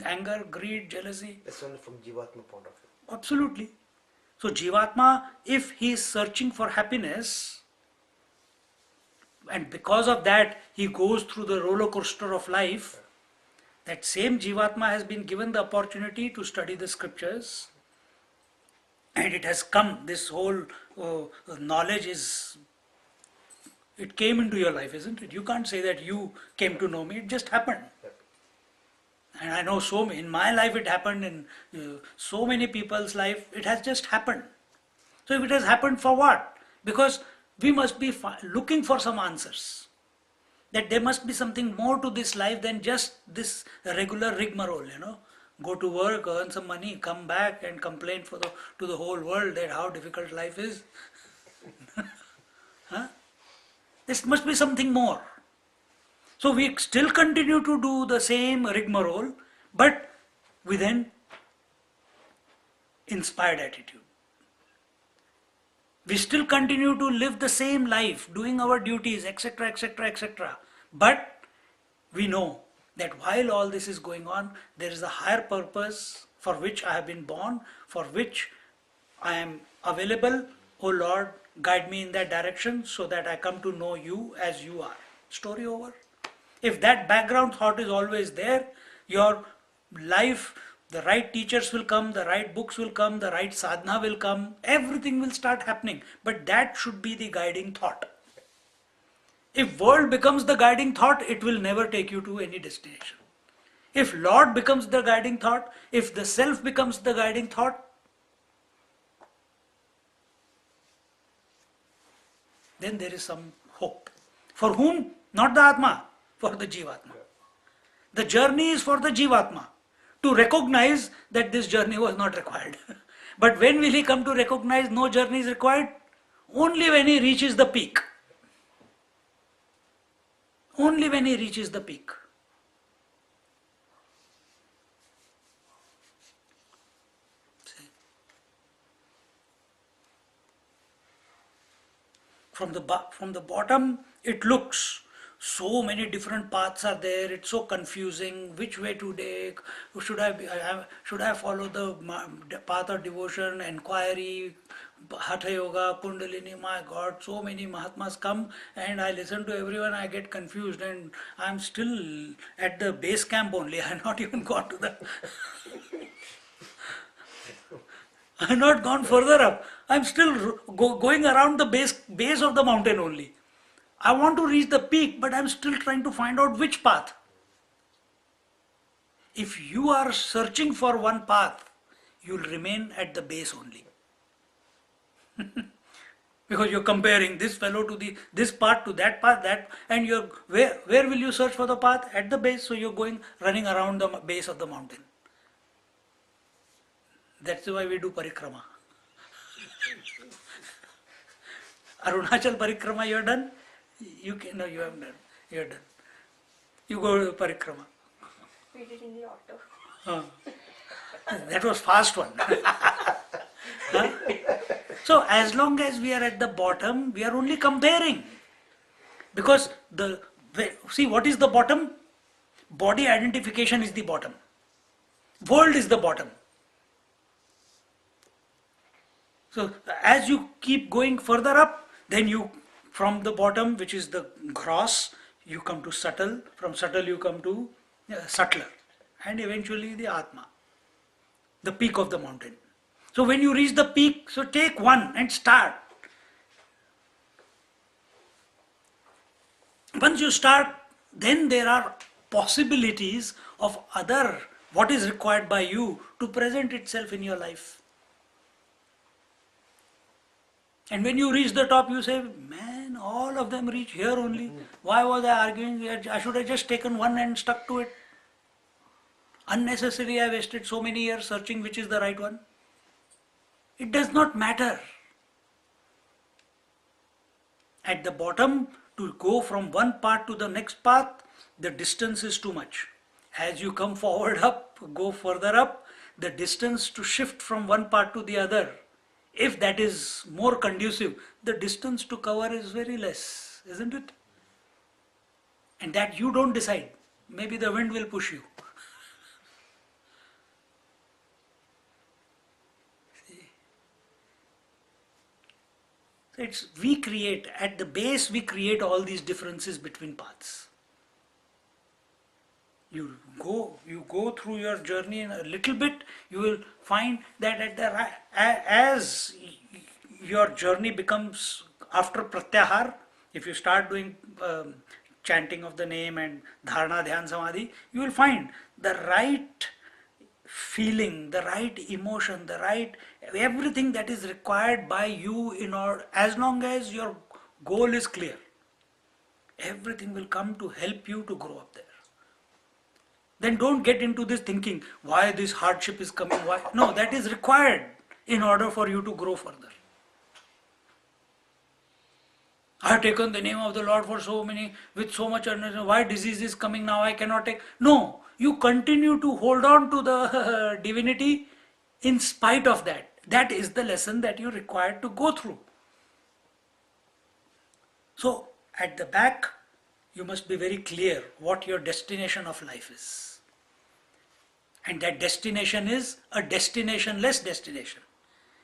S1: anger, greed, jealousy.
S5: That's only from Jivatma point of view.
S1: Absolutely. So Jivatma, if he is searching for happiness, and because of that he goes through the roller coaster of life. That same Jivatma has been given the opportunity to study the scriptures, and it has come, this whole knowledge it came into your life, isn't it? You can't say that you came to know me, it just happened. And I know in my life it happened, in so many people's life it has just happened. So if it has happened, for what? Because we must be looking for some answers. That there must be something more to this life than just this regular rigmarole, Go to work, earn some money, come back and complain to the whole world that how difficult life is. Huh? This must be something more. So we still continue to do the same rigmarole, but with an inspired attitude. We still continue to live the same life, doing our duties, etc., etc., etc. But we know that while all this is going on, there is a higher purpose for which I have been born, for which I am available. O Lord, guide me in that direction so that I come to know you as you are. Story over. If that background thought is always there, your life, the right teachers will come, the right books will come, the right sadhana will come, everything will start happening. But that should be the guiding thought. If world becomes the guiding thought, it will never take you to any destination. If Lord becomes the guiding thought, if the self becomes the guiding thought, then there is some hope. For whom? Not the Atma, for the Jivatma. The journey is for the Jivatma to recognize that this journey was not required. But when will he come to recognize no journey is required? Only when he reaches the peak. Only when he reaches the peak. See? From the bottom, it looks so many different paths are there. It's so confusing. Which way to take? Should I follow the path of devotion, inquiry, Hatha Yoga, Kundalini? My God, so many Mahatmas come and I listen to everyone. I get confused and I'm still at the base camp only. I have not even gone to the. I have not gone further up. I'm still going around the base of the mountain only. I want to reach the peak, but I'm still trying to find out which path. If you are searching for one path, you'll remain at the base only. Because you're comparing this fellow to this path to that path, and where will you search for the path? At the base, so you're running around the base of the mountain. That's why we do parikrama. Arunachal parikrama, you're done? You haven't done. You're done. You go to parikrama.
S2: We did in the auto.
S1: That was fast one. Huh? So as long as we are at the bottom, we are only comparing. Because see, what is the bottom? Body identification is the bottom. World is the bottom. So as you keep going further up, then from the bottom, which is the gross, you come to subtle. From subtle you come to subtler. And eventually the Atma, the peak of the mountain. So when you reach the peak, so take one and start. Once you start, then there are possibilities of what is required by you to present itself in your life. And when you reach the top, you say, man, all of them reach here only. Why was I arguing? I should have just taken one and stuck to it. Unnecessarily, I wasted so many years searching which is the right one. It does not matter. At the bottom, to go from one path to the next path, the distance is too much. As you come forward up, go further up, the distance to shift from one path to the other, if that is more conducive, the distance to cover is very less, isn't it? And that you don't decide. Maybe the wind will push you. See? It's we create, at the base we create all these differences between paths. You go through your journey in a little bit, you will find that as your journey becomes after pratyahar, if you start doing chanting of the name and dharana, dhyan, samadhi, you will find the right feeling, the right emotion, the right everything that is required by you in order, as long as your goal is clear, everything will come to help you to grow up there. Then don't get into this thinking why this hardship is coming. Why? No, that is required in order for you to grow further. I have taken the name of the Lord for so many, with so much understanding. Why disease is coming now? I cannot take. No, you continue to hold on to the divinity in spite of that. That is the lesson that you required to go through. So, at the back, you must be very clear what your destination of life is. And that destination is a destinationless destination.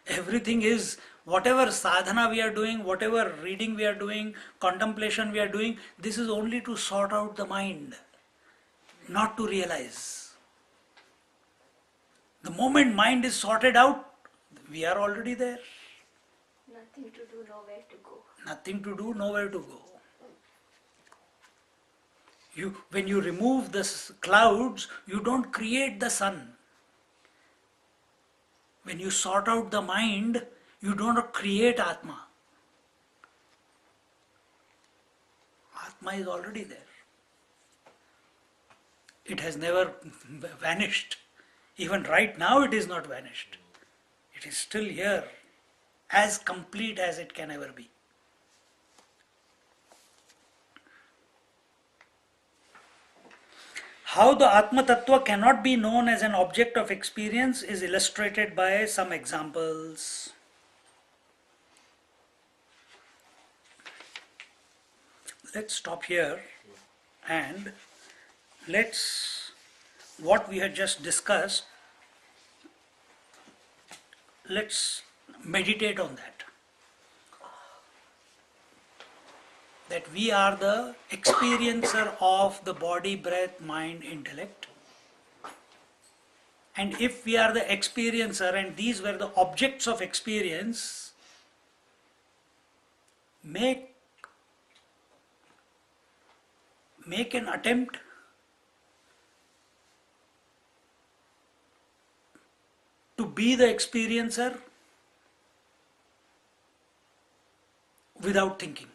S1: Everything is, whatever sadhana we are doing, whatever reading we are doing, contemplation we are doing, this is only to sort out the mind, not to realize. The moment mind is sorted out, we are already there.
S2: Nothing to do, nowhere to go.
S1: Nothing to do, nowhere to go. When you remove the clouds, you don't create the sun. When you sort out the mind, you don't create Atma. Atma is already there. It has never vanished. Even right now it is not vanished. It is still here, as complete as it can ever be. How the Atma Tattva cannot be known as an object of experience is illustrated by some examples. Let's stop here and what we had just discussed, let's meditate on that. That we are the experiencer of the body, breath, mind, intellect. And if we are the experiencer and these were the objects of experience, make an attempt to be the experiencer without thinking.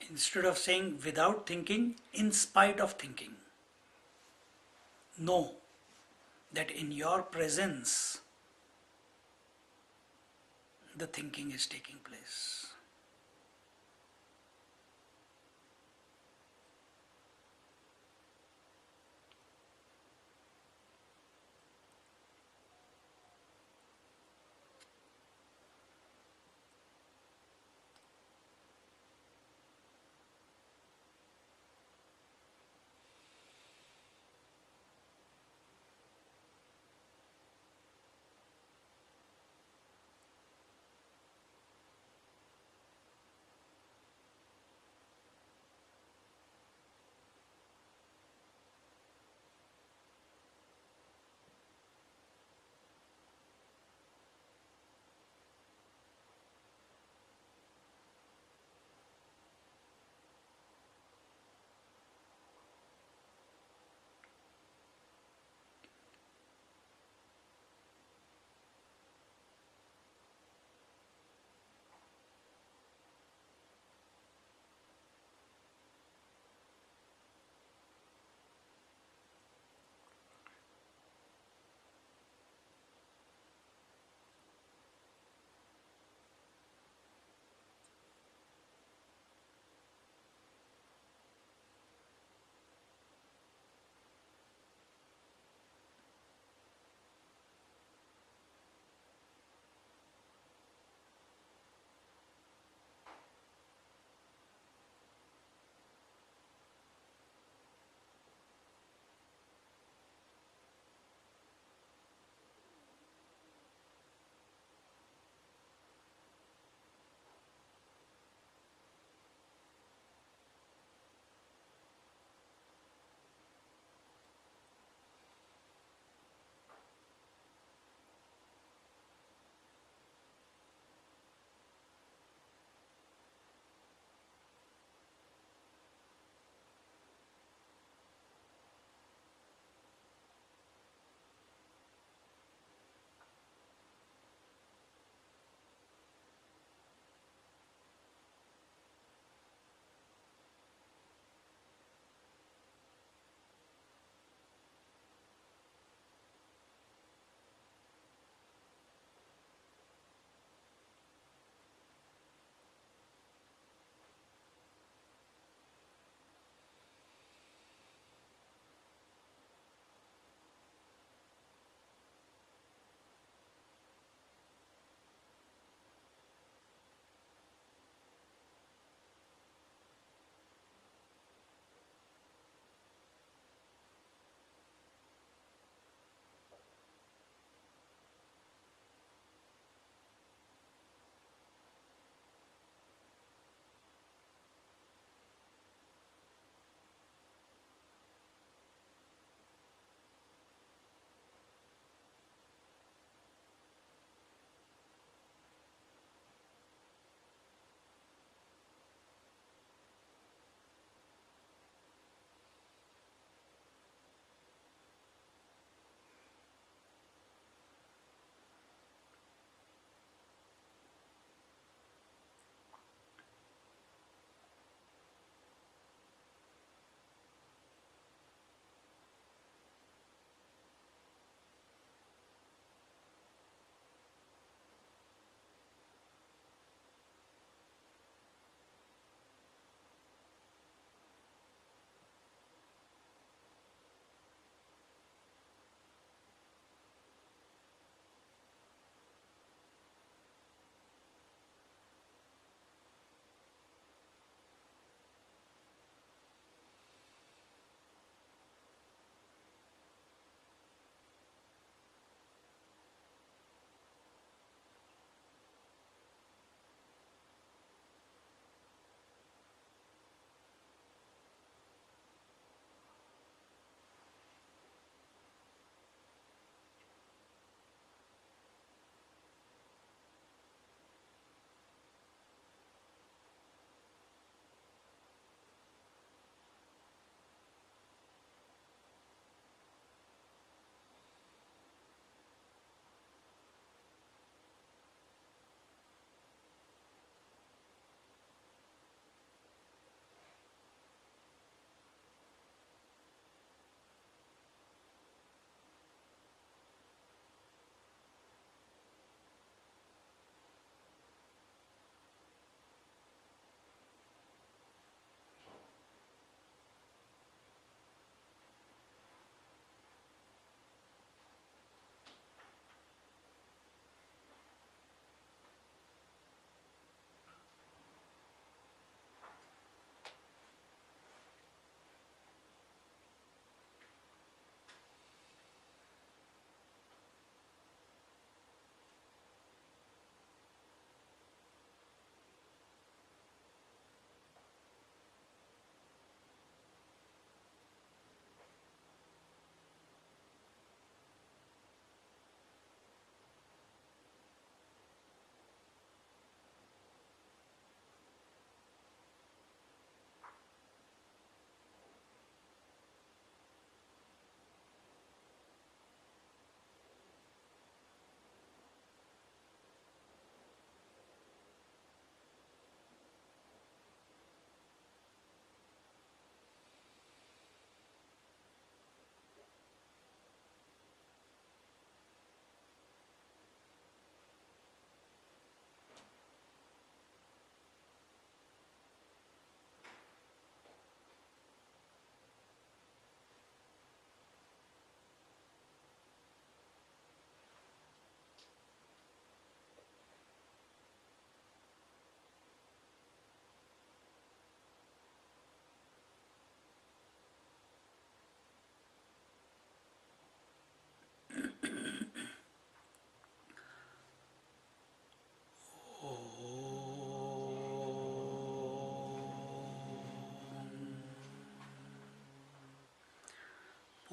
S1: Instead of saying without thinking, in spite of thinking. Know that in your presence, the thinking is taking place.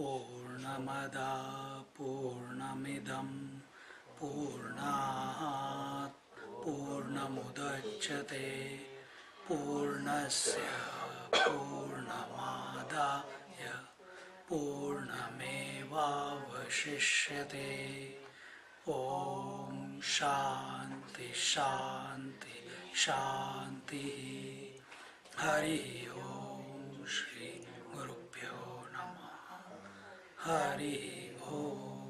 S1: पूर्णमदा पूर्णमिदं पूर्णात् पूर्णमुदच्यते पूर्णस्य पूर्णमादाय पूर्णमेवावशिष्यते ॐ शान्ति शान्ति शान्ति हरि ओम श्री गुरुभ्यो नमः हरि ओम।